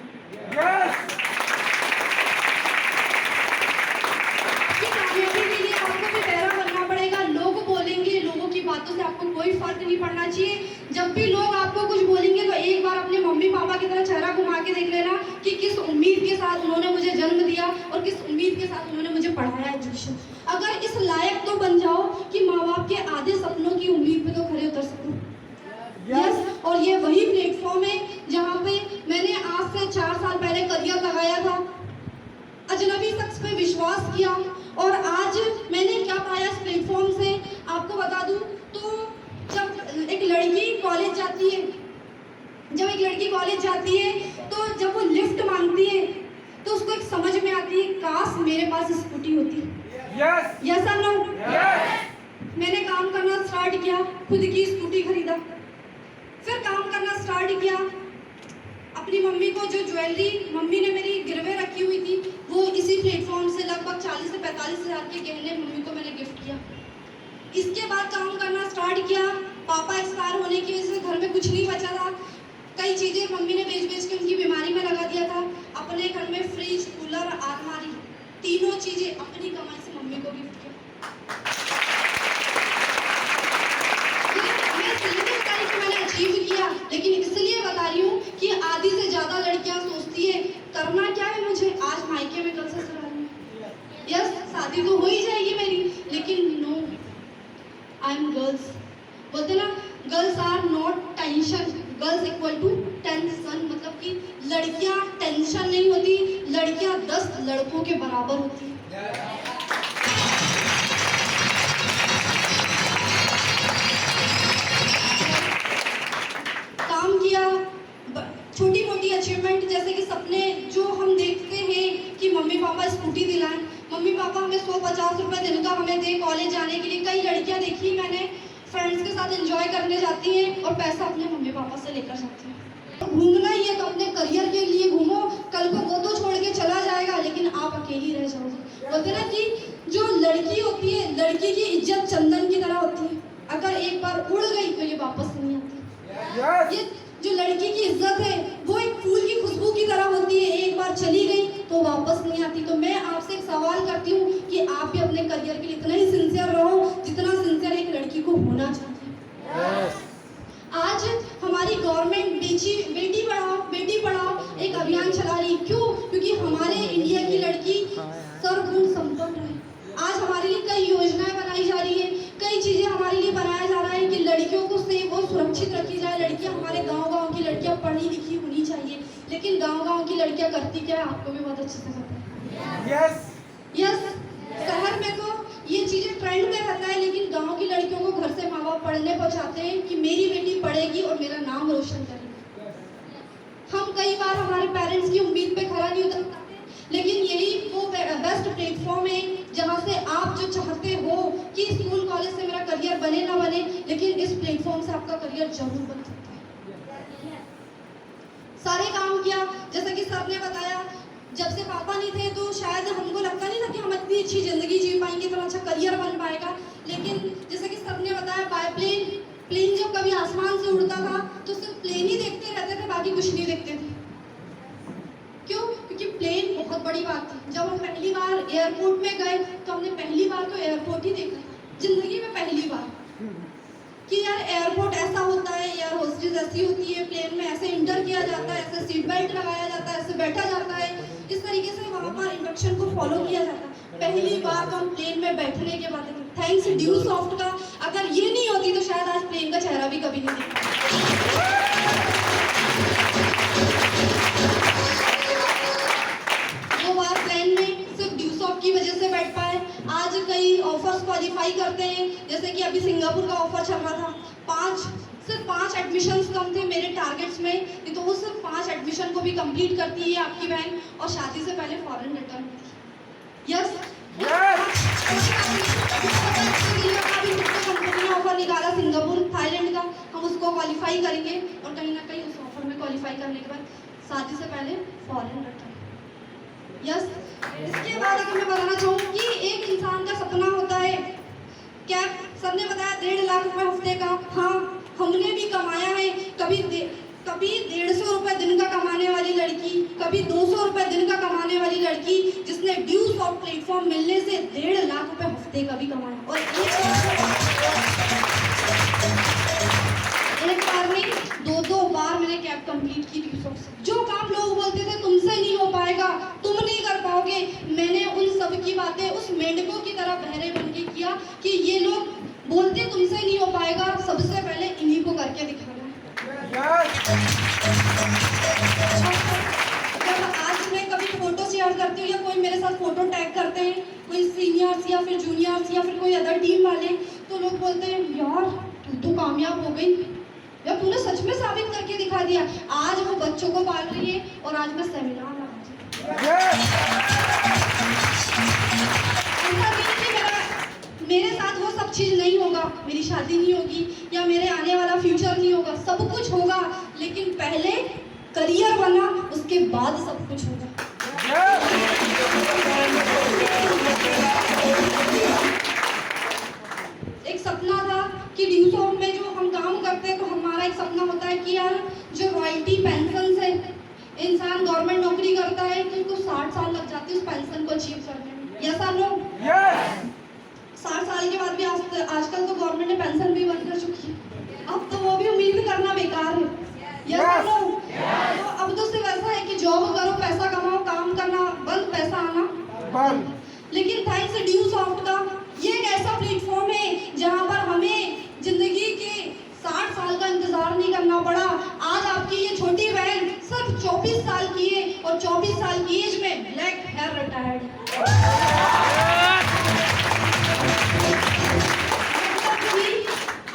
Speaker 1: कामयाबी के लिए आपको भी बहरा बनना पड़ेगा। लोग बोलेंगे, लोगों की बातों से आपको कोई फर्क नहीं पड़ना चाहिए। जब भी लोग आपको कुछ बोलेंगे तो एक बार अपने मम्मी पापा की तरह चेहरा घुमा के देख लेना कि किस उम्मीद के साथ उन्होंने मुझे जन्म दिया और किस उम्मीद के साथ उन्होंने मुझे पढ़ाया एजुकेशन। अगर इस लायक तो बन जाओ कि माँ बाप के आधे सपनों की उम्मीद पे तो खड़े उतर सको। यस, और ये वही प्लेटफॉर्म है जहाँ पे मैंने आज से 4 साल पहले करियर लगाया था, अजनबी शख्स पे विश्वास किया और आज मैंने क्या पाया इस प्लेटफॉर्म से आपको बता दूं। तो जब एक लड़की कॉलेज जाती है तो जब वो लिफ्ट मांगती है तो उसको एक समझ में आती है काश मेरे पास स्कूटी होती। यस और नो? मैंने काम करना स्टार्ट किया, खुद की स्कूटी खरीदा, फिर काम करना स्टार्ट किया। अपनी मम्मी को जो ज्वेलरी मम्मी ने मेरी गिरवे रखी हुई थी वो इसी प्लेटफॉर्म से लगभग 40 से 45 हज़ार के गहने मम्मी को मैंने गिफ्ट किया। इसके बाद काम करना स्टार्ट किया। पापा एक्सपायर होने की वजह से घर में कुछ नहीं बचा था। कई चीज़ें मम्मी ने बेच के उनकी बीमारी में लगा दिया था। अपने घर में फ्रिज, कूलर, अलमारी, तीनों चीज़ें अपनी कमाई से मम्मी को गिफ्ट किया। मैंने अचीव किया, लेकिन इसलिए बता रही हूँ कि आधी से ज़्यादा लड़कियाँ सोचती है करना क्या है मुझे, आज मायके में कल ससुराल में। यस, शादी तो हो ही जाएगी मेरी, लेकिन नो, आई एम गर्ल्स। बोलते ना, girls are not tension, girls equal to tension. मतलब कि लड़कियाँ टेंशन नहीं होती, लड़कियाँ 10 लड़कों के बराबर होती है। काम किया, छोटी मोटी अचीवमेंट जैसे कि सपने जो हम देखते हैं कि mummy papa scooty दिलाएं, mummy papa हमें 150 रुपये दिन का हमें दें कॉलेज जाने के लिए। कई लड़कियां देखी मैंने फ्रेंड्स के साथ एंजॉय करने जाती हैं और पैसा अपने मम्मी पापा से लेकर जाती हैं। घूमना ही है तो अपने करियर के लिए घूमो, कल को वो तो छोड़ के चला जाएगा लेकिन आप अकेली रह जाओगे। बोलते ना कि जो लड़की होती है, लड़की की इज्जत चंदन की तरह होती है, अगर एक बार उड़ गई तो ये वापस नहीं आती। ये जो लड़की की इज्जत है वो एक फूल की खुशबू की तरह होती है, एक बार चली गई तो वापस नहीं आती। तो मैं आपसे एक सवाल करती हूँ कि आप भी अपने करियर के लिए इतना ही सिंसियर रहो जितना सिंसियर एक लड़की को होना चाहिए। आज हमारी गवर्नमेंट बेटी पढ़ाओ एक अभियान चला रही। क्यों? क्योंकि हमारे इंडिया की लड़की सर्वगुण संपन्न है। आज हमारे लिए कई योजनाएं बनाई जा रही है, कई चीजें हमारे लिए बनाया जा रहा है कि लड़कियों को सेफ और सुरक्षित रखी जाए। लड़कियां, हमारे गांव की लड़कियां पढ़ी लिखी होनी चाहिए, लेकिन गांव की लड़कियां करती क्या है आपको भी बहुत अच्छे से पता है। यस, शहर में तो ये चीजें ट्रेंड में रहता है, लेकिन गांव की लड़कियों को घर से माँ बाप पढ़ने पहुंचाते हैं कि मेरी बेटी पढ़ेगी और मेरा नाम रोशन करेगी। हम कई बार हमारे पेरेंट्स की उम्मीद पे खरा नहीं उतर पाते, लेकिन यही वो बेस्ट प्लेटफॉर्म है जहाँ से आप जो चाहते हो कि स्कूल कॉलेज से मेरा करियर बने ना बने, लेकिन इस प्लेटफॉर्म से आपका करियर जरूर बन सकता है। सारे काम किया, जैसे कि सर ने बताया, जब से पापा नहीं थे तो शायद हमको लगता नहीं था कि हम इतनी अच्छी ज़िंदगी जी पाएंगे, इतना अच्छा करियर बन पाएगा। लेकिन जैसे कि सर ने बताया, प्लेन जब कभी आसमान से उड़ता था तो सिर्फ प्लेन ही देखते रहते थे, बाकी कुछ नहीं देखते थे। क्यों? क्योंकि प्लेन बहुत बड़ी बात थी। जब हम पहली बार एयरपोर्ट में गए तो हमने पहली बार तो एयरपोर्ट ही देखा, जिंदगी में पहली बार, कि यार एयरपोर्ट ऐसा होता है, एयर होस्टेस ऐसी होती है, प्लेन में ऐसे इंटर किया जाता है, ऐसे सीट बेल्ट लगाया जाता है, ऐसे बैठा जाता है, इस तरीके से वहाँ पर इंस्ट्रक्शन को फॉलो किया जाता है। पहली बार तो हम प्लेन में बैठने के बाद थैंक्स ड्यू सॉफ्ट का, अगर ये नहीं होती तो शायद आज प्लेन का चेहरा भी कभी नहीं दिखता। वो बार प्लेन में सिर्फ ड्यू सॉफ्ट की वजह से बैठ पाए। आज कई ऑफर्स क्वालिफाई करते हैं, जैसे कि अभी सिंगापुर का ऑफर चल रहा था, सिर्फ 5 एडमिशन्स कम थे मेरे टारगेट्स में, नहीं तो वो सिर्फ 5 एडमिशन को भी कंप्लीट करती है आपकी बहन, और शादी से पहले फॉरेन रिटर्न होती है। यस, कंपनी ने ऑफर निकाला सिंगापुर थाईलैंड का, हम उसको क्वालिफाई करेंगे, और कहीं ना कहीं उस ऑफर में क्वालिफाई करने के बाद शादी से पहले फॉरेन रिटर्न। यस, इसके बाद अगर मैं बताना चाहूँ कि एक इंसान का सपना होता है, क्या सर ने बताया 1.5 लाख रुपए हफ्ते का, हाँ हमने भी कमाया है। कभी 150 रुपए दिन का कमाने वाली लड़की, कभी 200 रुपए दिन का कमाने वाली लड़की, जिसने ड्यू सॉफ्ट प्लेटफॉर्म मिलने से 1.5 लाख रुपए हफ्ते का भी कमाया, और एक बार नहीं 2 बार मैंने कैब कंप्लीट की ड्यू सॉफ्ट से। जो काम लोग बोलते थे तुमसे नहीं हो पाएगा, तुम नहीं कर पाओगे, मैंने उन सब की बातें उस मेंढकों की तरह बहरे बन के किया कि ये लोग बोलते तुमसे नहीं हो पाएगा, सबसे पहले इन्हीं को करके दिखाना है। जब आज मैं कभी फोटो शेयर करती हूँ या कोई मेरे साथ फोटो टैग करते हैं, कोई सीनियर्स या फिर जूनियर्स या फिर कोई अदर टीम वाले, तो लोग बोलते हैं यार तू तो कामयाब हो गई, या तूने सच में साबित करके दिखा दिया। आज वो बच्चों को पाल रही है और आज मैं सेमिनार में ऐसा नहीं कि मेरे साथ वो सब चीज़ नहीं होगा, मेरी शादी नहीं होगी या मेरे आने वाला फ्यूचर नहीं होगा, सब कुछ होगा, लेकिन पहले करियर बना, उसके बाद सब कुछ होगा। एक सपना था कि ड्यू सॉफ्ट में जो हम काम करते हैं, तो हमारा एक सपना होता है कि यार जो रॉयल्टी पेंशन से इंसान गवर्नमेंट नौकरी करता है तो उसको 60 साल लग जाते हैं उस पेंशन को अचीव करने में। यस और नो? 60 साल के बाद भी आजकल तो गवर्नमेंट ने पेंशन भी बंद कर चुकी है, अब तो वो भी उम्मीद करना बेकार है। यस और नो? तो अब तो सिर्फ ऐसा है कि जॉब करो, पैसा कमाओ, काम करना बंद, पैसा आना बंद। लेकिन थैंक्स ड्यू सॉफ्ट का ये एक ऐसा प्लेटफॉर्म है जहाँ पर हमें जिंदगी के 60 साल का इंतजार नहीं करना पड़ा। आज आपकी ये छोटी बहन सिर्फ 24 साल की है और 24 साल की एज में ब्लैक हेयर रिटायर्ड।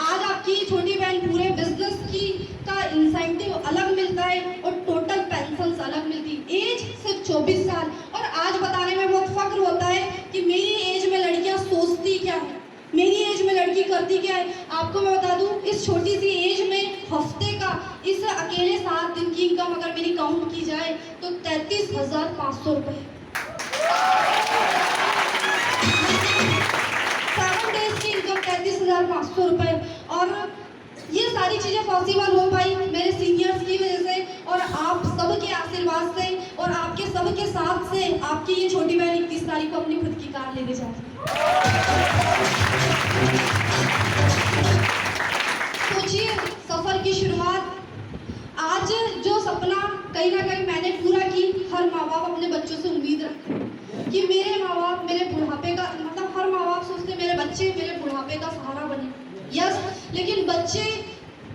Speaker 1: आज आपकी छोटी बहन पूरे बिजनेस की का इंसेंटिव अलग मिलता है और टोटल पेंशन अलग मिलती है। एज सिर्फ 24 साल, और आज बताने में बहुत फक्र होता है कि मेरी एज में लड़कियां सोचती क्या है, मेरी एज में लड़की करती क्या है। आपको मैं बता दूं, इस छोटी सी एज में हफ्ते का इस अकेले 7 दिन की इनकम अगर मेरी काउंट की जाए तो 33,500 रुपए। 7 डेज की इनकम 33,500 रुपए। और ये सारी चीज़ें पॉसिबल हो पाई मेरे सीनियर्स की वजह से और आप सबके आशीर्वाद से और आपके सबके साथ से। आपकी ये छोटी बहन 31 तारीख को अपनी खुद की कार लेने जा रही है। सोचिए सफर की शुरुआत। आज जो सपना कहीं ना कहीं मैंने पूरा की, हर माँ बाप अपने बच्चों से उम्मीद रखते हैं कि मेरे माँ बाप मेरे बुढ़ापे का, मतलब हर माँ बाप सोचते मेरे बच्चे मेरे बुढ़ापे का सहारा बने। यस, लेकिन बच्चे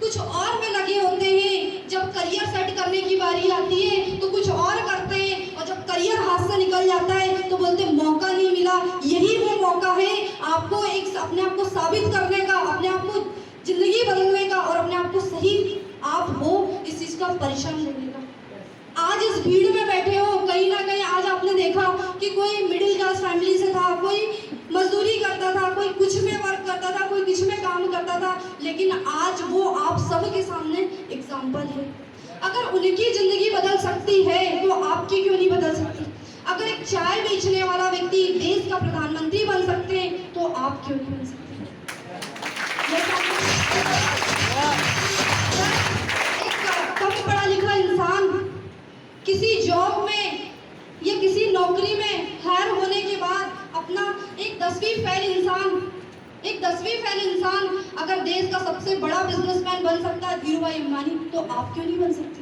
Speaker 1: कुछ और में लगे होते हैं। जब करियर सेट करने की बारी आती है तो कुछ और करते हैं, और जब करियर हाथ से निकल जाता है तो बोलते मौका नहीं मिला। यही वो मौका है आपको एक अपने आप को साबित करने का, अपने आप को जिंदगी बदलने का और अपने आप को सही आप हो इस चीज का परिश्रम लेने का। आज इस भीड़ में बैठे हो, कहीं ना कहीं आज आपने देखा कि कोई मिडिल क्लास फैमिली से था, कोई मजदूरी करता था, कोई कुछ में वर्क करता था, कोई कुछ में काम करता था, लेकिन आज वो आप सब के सामने एग्जाम्पल है। अगर उनकी जिंदगी बदल सकती है तो आपकी क्यों नहीं बदल सकती? अगर एक चाय बेचने वाला व्यक्ति देश का प्रधानमंत्री बन सकते हैं तो आप क्यों नहीं बन सकते? एक कम पढ़ा लिखा इंसान किसी जॉब में या किसी नौकरी में हायर होने के बाद अपना एक 10वीं फेल इंसान अगर देश का सबसे बड़ा बिजनेसमैन बन सकता है, धीरू भाई अंबानी, तो आप क्यों नहीं बन सकते?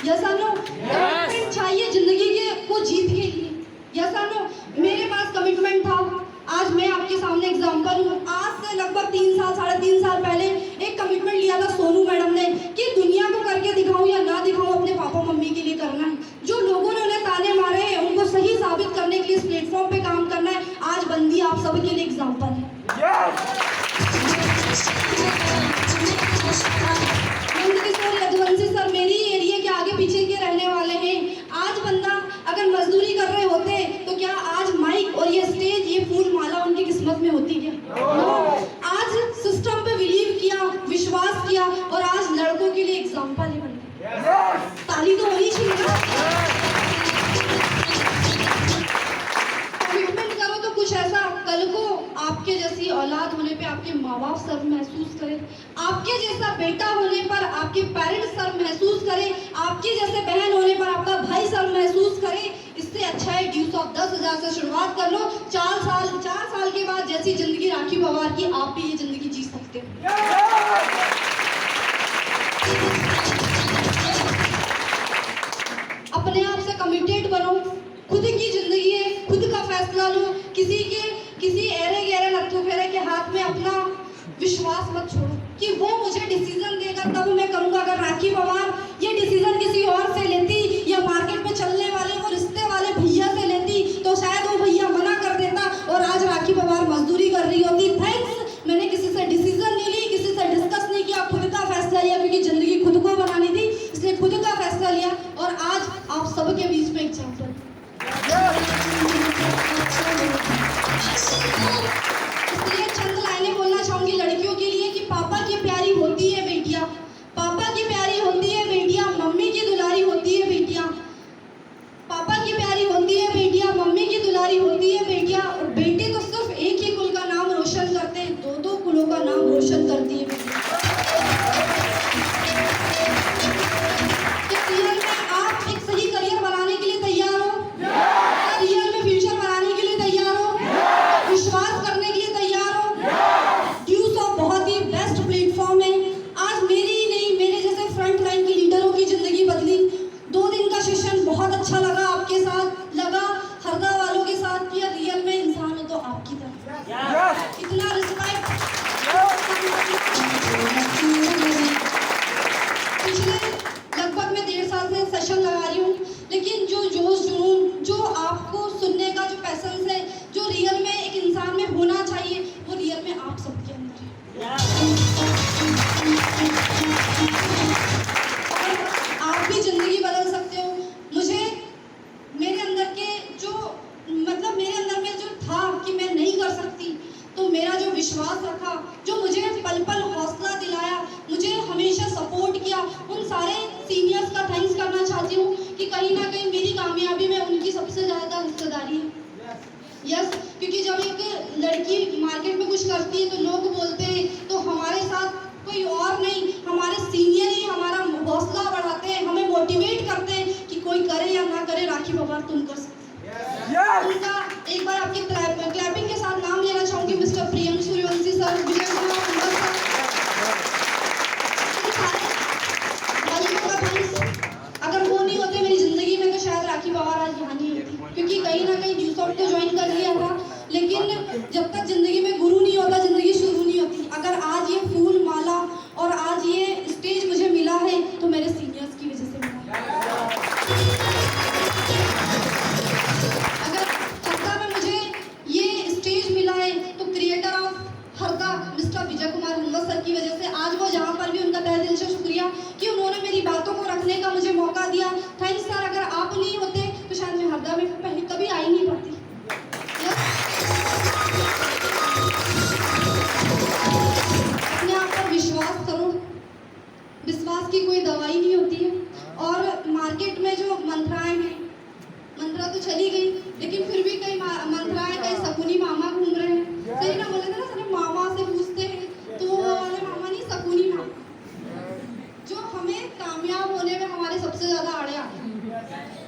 Speaker 1: यस और नो? कमिटमेंट चाहिए जिंदगी के को जीत के लिए। यस और नो? मेरे पास कमिटमेंट था, आज मैं आपके सामने एग्जांपल हूँ। आज से लगभग 3 साल 3.5 साल पहले एक कमिटमेंट लिया था सोनू मैडम ने कि दुनिया को करके दिखाऊं या ना दिखाऊं, अपने पापा मम्मी के लिए करना है। जो लोगों ने उन्हें ताने मारे हैं उनको सही साबित करने के लिए इस प्लेटफॉर्म पे काम करना है। आज बंदी आप सबके लिए एग्जाम्पल है। नंदकिशोर यदुवंशी सर मेरी एरिया के आगे पीछे के रहने वाले हैं। आज बंदा अगर मजदूरी कर रहे होते तो क्या आज माइक और ये स्टेज, ये फूल माला उनकी किस्मत में होती क्या? आज सिस्टम पे बिलीव किया, विश्वास किया और आज लड़कों के लिए एग्जाम्पल ही बन गया। ताली तो होनी चाहिए। कमिटमेंट करो तो कुछ ऐसा कल को आपके जैसी औलाद होने पे आपके माँ बाप सर्व महसूस करें, आपके जैसा बेटा होने पर आपके पेरेंट्स सर्व महसूस करें, आपके जैसे बहन होने पर आपका भाई सर्व महसूस करे। इससे अच्छा है ड्यूस ऑफ 10,000 से शुरुआत कर लो। 4 साल के बाद जैसी जिंदगी राखी पवार की, आप भी ये जिंदगी जी सकते हो। अपने आप से कमिटेड बनो, खुद की जिंदगी है, खुद का फैसला लो। किसी एरे गहरे नत्थु फेरे के हाथ में अपना विश्वास मत छोड़ो कि वो मुझे डिसीजन देगा तब मैं करूंगा। अगर राखी पवार ये डिसीजन किसी और से लेती या मार्केट में चलने वाले वो रिश्ते वाले भैया से लेती तो शायद वो भैया मना कर देता और आज राखी पवार मजदूरी कर रही होती। थैंक्स, मैंने किसी से डिसीजन नहीं ली, किसी से डिस्कस नहीं किया, खुद का फैसला लिया क्योंकि जिंदगी खुद को बनानी थी, इसलिए खुद का फैसला लिया और आज आप सबके बीच में एग्जाम्पल। इसलिए चंद लाइनें बोलना चाहूंगी लड़कियों के लिए कि पापा की प्यारी होती है बेटियां, पापा की प्यारी होती है बेटियां, मम्मी की दुलारी होती है बेटियां, पापा की प्यारी होती है बेटियां, मम्मी की दुलारी होती है बेटियां। और बेटे तो सिर्फ एक ही कुल का नाम रोशन करते हैं, 2-2 कुलों का नाम रोशन करती है बेटियां। रियल में आप एक सही करियर बनाने के लिए तैयार हो? रियल में फ्यूचर बनाने के लिए तैयार हो? विश्वास करने के लिए तैयार हो? ड्यूस ऑफ बहुत ही बेस्ट प्लेटफॉर्म है। आज मेरी ही नहीं, मेरे जैसे फ्रंट लाइन के लीडरों की जिंदगी बदली। 2 दिन का सेशन बहुत अच्छा लगा, आपके साथ लगा, हरदा वालों के साथ किया। रियल में इंसान हो तो आपकी तरह इतना रिस्पेक्ट। पिछले लगभग मैं 1.5 साल से सेशन लगा रही हूँ, लेकिन जो जोश जुनून, जो आपको सुनने का जो पैसेंस है, जो रियल में एक इंसान में होना चाहिए, वो रियल में आप सबके अंदर है। और आप भी जिंदगी बदल सकते हो। मुझे मेरे अंदर के मेरे अंदर में जो था कि मैं नहीं कर सकती, तो मेरा जो विश्वास रखा, जो मुझे पल पल हौसला दिलाया, मुझे हमेशा सपोर्ट किया, उन सारे सीनियर्स का थैंक्स करना चाहती हूँ कि कहीं ना कहीं मेरी कामयाबी में उनकी सबसे ज़्यादा हिस्सेदारी है। यस, क्योंकि जब एक लड़की मार्केट में कुछ करती है तो लोग बोलते हैं, तो हमारे साथ कोई और नहीं, हमारे सीनियर ही हमारा हौसला बढ़ाते हैं, हमें मोटिवेट करते हैं कि कोई करे या ना करे, राखी पवार तुम कर सकते। उनका एक बार आपके क्लैपिंग के साथ नाम लेना चाहूंगी, मिस्टर प्रियंक सूर्यवंशी सर, विजय कुमार कुंवर सर, अगर वो नहीं होते मेरी जिंदगी में तो शायद राखी पवार आज यहाँ नहीं होती, क्योंकि कहीं ना कहीं ड्यूस ऑफ तो ज्वाइन कर लिया था, लेकिन जब तक जिंदगी में गुरु नहीं होता जिंदगी शुरू नहीं होती। अगर आज ये फूल माला और आज ये स्टेज मुझे मिला है तो मेरे सीनियर्स की वजह से मिला। अगर हरदा में मुझे ये स्टेज मिला है तो creator of Harda mister Vijay Kumar Kunwar sir की वजह से। आज वो जहाँ पर भी, उनका तहे दिल से शुक्रिया कि उन्होंने मेरी मेरी बातों को रखने का मुझे मौका दिया। थैंक्स सर, अगर आप नहीं होते तो शायद मैं हरदा में पहले कभी आ ही नहीं पाती। अपने आप पर विश्वास करो, विश्वास की कोई दवाई नहीं होती है। और मार्केट में जो मंत्राएं हैं, मंत्रा तो चली गई, लेकिन फिर भी कई मंत्राएं, कई शकुनी मामा घूम रहे हैं। सही ना बोले थे ना, सारे मामा से पूछते हैं तो वो वाले मामा नहीं, शकुनी मामा, जो हमें कामयाब होने में हमारे सबसे ज्यादा आड़े आते हैं।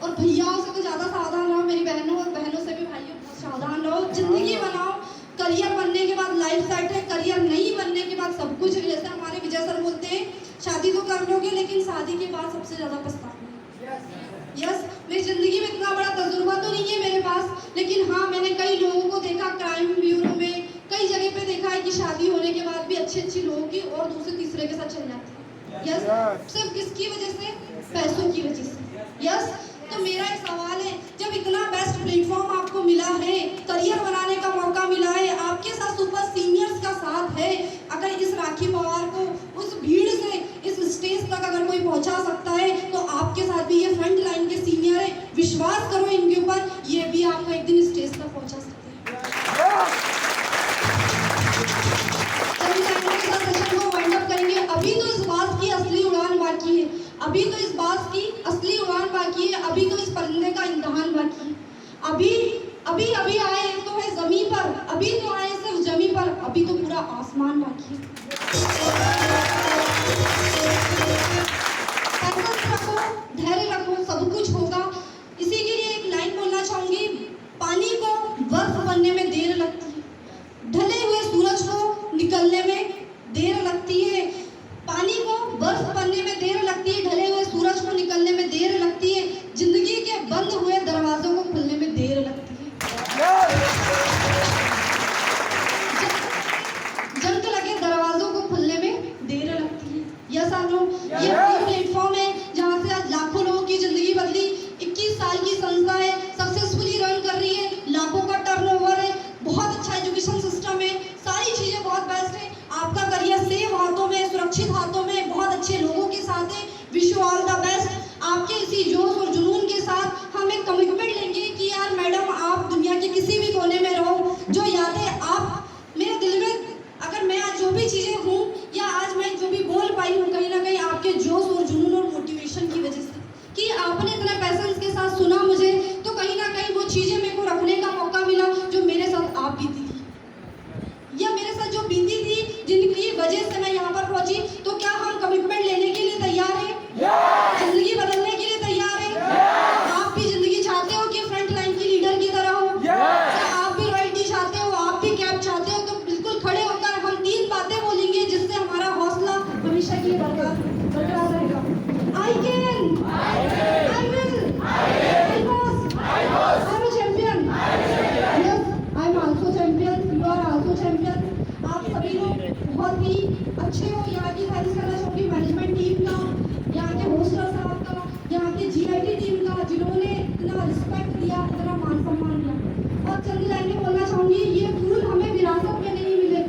Speaker 1: और भैयाओं से तो ज्यादा सावधान रहो, मेरी बहनों और बहनों से भी भाइयों बहुत सावधान रहो। जिंदगी बनाओ, करियर बनने के बाद लाइफ सेट है, करियर नहीं बनने के बाद सब कुछ है। जैसे हमारे विजय सर बोलते हैं, शादी तो कर लोगे लेकिन शादी के बाद सबसे ज्यादा पछताओगे। यस, मेरी जिंदगी में इतना बड़ा तजुर्बा तो नहीं है मेरे पास, लेकिन हाँ मैंने कई लोगों को देखा क्राइम ब्यूरो में, कई जगह पे देखा है कि शादी होने के बाद भी अच्छी लोगों की और दूसरे तीसरे के साथ चल जाती है। यस, सिर्फ किसकी वजह से? पैसों की वजह से। यस, तो मेरा एक सवाल है, जब इतना बेस्ट प्लेटफॉर्म आपको मिला है, करियर बनाने का मौका मिला है, आपके साथ सुपर सीनियर्स का साथ है, अगर इस राखी पवार को उस भीड़ से इस स्टेज तक अगर कोई पहुंचा सकता है तो आपके साथ भी ये फ्रंट लाइन के सीनियर है, विश्वास करो इनके ऊपर, ये भी आपको एक दिन स्टेज तक पहुंचा सकते हैं। सेशन को वाइंड अप करेंगे। अभी तो इस बात की असली उड़ान बाकी है, अभी तो इस बात की असली उड़ान बाकी है, अभी तो इस परिंदे का इम्तिहान बाकी है। अभी आए तो है जमीन पर, अभी तो आए सिर्फ जमीन पर, अभी तो पूरा आसमान बाकी है। रखो, धैर्य रखो, सब कुछ होगा। इसी के लिए एक लाइन बोलना चाहूंगी, पानी को बर्फ बनने में देर लगती है, ढले हुए सूरज को निकलने में देर लगती है। पानी को बर्फ बनने में देर लगती है, ढले हुए सूरज को निकलने में देर लगती है, जिंदगी के बंद हुए दरवाजों को खुलने में देर लगती है। जंग लगे दरवाजों को खुलने में देर लगती है। यस आप लोग, ये प्लेटफॉर्म है जहाँ से आज लाखों लोगों की जिंदगी बदली। 21 साल की संस्था है, सक्सेसफुली रन कर रही है, लाखों का टर्नओवर है, बहुत अच्छा एजुकेशन सिस्टम है, सारी चीजें बहुत बेस्ट है। आपका करियर सेफ हाथों में, सुरक्षित हाथों में, बहुत अच्छे लोगों के साथ है। Wish you all the best. आपके इसी जोश और जुनून के साथ हम एक कमिटमेंट लेंगे कि यार मैडम, आप दुनिया के किसी भी कोने में रहो, जो यादें आप मेरे दिल में, अगर मैं आज जो भी चीजें हूँ या आज मैं जो भी बोल पाई हूँ, कहीं ना कहीं आपके जोश और जुनून और मोटिवेशन की वजह से, कि आपने इतने पैशंस के साथ सुना मुझे, तो कहीं ना कहीं वो चीजें मेरे को रखने का मौका मिला जो मेरे साथ आप बीती थी या मेरे साथ जो बीती थी, जिनकी वजह से मैं यहाँ पर पहुंची। तो क्या हम कमिटमेंट लेने के लिए तैयार हैं? जिंदगी बदलने के लिए तैयार हैं? आप भी जिंदगी चाहते हो कि फ्रंट लाइन की लीडर की तरह हो? क्या आप भी रॉयल्टी चाहते हो, आप भी कैप चाहते हो? तो बिल्कुल खड़े होकर हम 3 बातें बोलेंगे जिससे हमारा हौसला हमेशा के लिए बरकरार रहेगा। I can, I will, I must, I'm a champion. Yes, I'm also champion. You are also champion. आप सभी लोग बहुत ही अच्छे हो। यहाँ की तारीफ करना चाहूँगी मैनेजमेंट टीम का, यहाँ के होस्टर साहब का, यहाँ के GIT टीम का, जिन्होंने इतना रिस्पेक्ट दिया, इतना मान सम्मान दिया। और चंद लाइनें बोलना चाहूँगी, ये फूल हमें विरासत में नहीं मिले,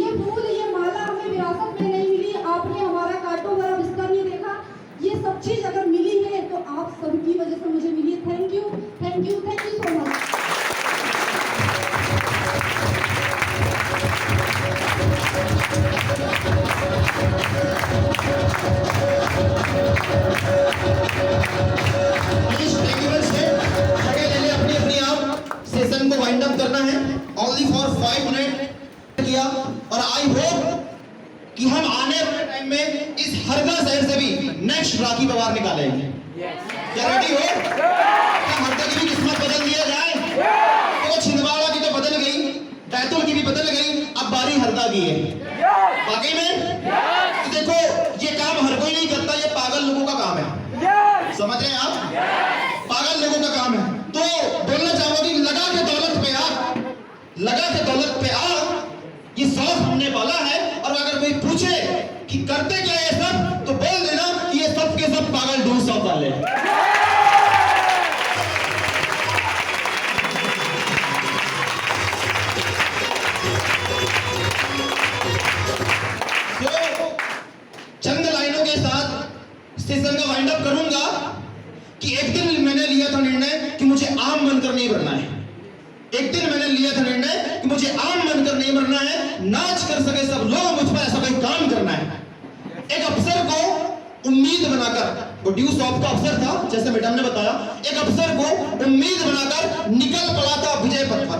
Speaker 1: ये फूल, ये माला हमें विरासत में नहीं मिली, आपने हमारा कांटों भरा बिस्तर नहीं देखा, ये सब चीज अगर मिली है तो आप सबकी वजह से मुझे मिली है। Thank you, thank you, thank you so much.
Speaker 3: Session को वाइंड अप करना है, ओनली फॉर 5 मिनट किया, और आई होप कि हम आने वाले टाइम में इस हरदा शहर से भी नेक्स्ट राखी पवार निकालेंगे। क्या रेडी हो? क्या हरदा की भी किस्मत बदल दिया जाए? तो छिंदवाड़ा की तो बदल गई, बैतूल की भी बदल गई, अब बारी हरदा की है। वाकई में तो देखो, ये काम हर कोई नहीं करता, ये पागल लोगों का काम है। समझ रहे हैं आप? पागल लोगों का काम है। तो बोलना चाहूंगा कि लगा के दौलत पे आ, लगा के दौलत पे आ, ये शौक हमने पाला है। और अगर कोई पूछे कि करते क्या ये सब, तो बोल देना कि ये सब के सब पागल ढूंढ शौक वाले हैं। तो चंद लाइनों के साथ सेशन का वाइंड अप करूंगा कि एक दिन मैंने लिया था निर्णय कि मुझे आम बनकर नहीं बनना है। एक दिन मैंने लिया था निर्णय कि मुझे आम बनकर नहीं बनना है, नाच कर सके सब लोग, मुझ पर ऐसा कोई काम करना है। एक अफसर को उम्मीद बनाकर, वो ड्यू सॉफ्ट का अफसर था जैसे मैडम ने बताया, एक अफसर को उम्मीद बनाकर निकल पड़ा था विजय पथ पर।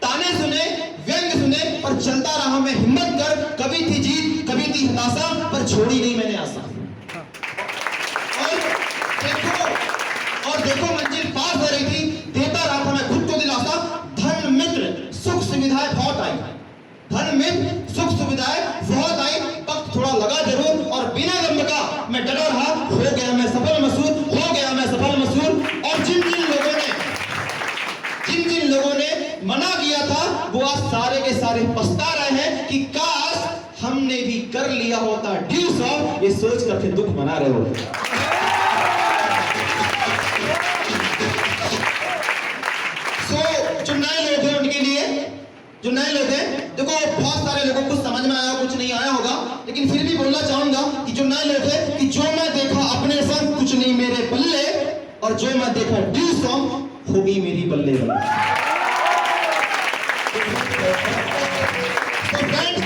Speaker 3: ताने सुने, व्यंग सुने, पर चलता रहा मैं हिम्मत कर। कभी थी जीत, कभी थी हताशा, पर छोड़ी नहीं मैंने आशा। और देखो मंजिल पास हो रही थी, देता रहा था मैं खुद को दिलासा। धन मित्र सुख सुविधाएं बहुत आई, धन मित्र सुख सुविधाएं बहुत आई, वक्त थोड़ा लगा जरूर, और बिना गम का मैं डरा रहा। हो गया मैं सफल मशहूर, हो गया मैं सफल मशहूर। और जिन जिन लोगों ने मना किया था, वो आज सारे के सारे पछता रहे हैं कि काश हमने भी कर लिया होता ड्यू सॉफ्ट, ये सोच कर फिर दुख मना रहे हो। जो नए लोग हैं उनके लिए, जो नए लोग हैं, देखो बहुत सारे लोगों को समझ में आया, कुछ नहीं आया होगा, लेकिन फिर भी बोलना चाहूंगा कि जो नए लोग हैं कि जो मैं देखा अपने संग कुछ नहीं मेरे बल्ले, और जो मैं देखा ड्यू सॉन्ग होगी मेरी बल्ले बल्ले। तो फ्रेंड्स,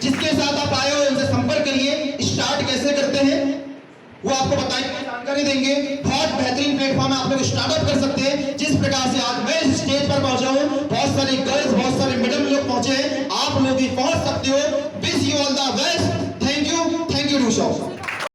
Speaker 3: जिसके साथ आप आए हो उनसे संपर्क करिए। स्टार्ट कैसे करते हैं वो आपको बताएंगे, जानकारी देंगे। बहुत बेहतरीन प्लेटफॉर्म है, आप लोग स्टार्टअप कर सकते हैं। जिस प्रकार से आज मैं इस स्टेज पर पहुंचा हूं, बहुत सारी गर्ल्स, बहुत सारे मैडम लोग पहुंचे हैं, आप लोग भी पहुंच सकते हो। Wish you all the best. Thank you due soft.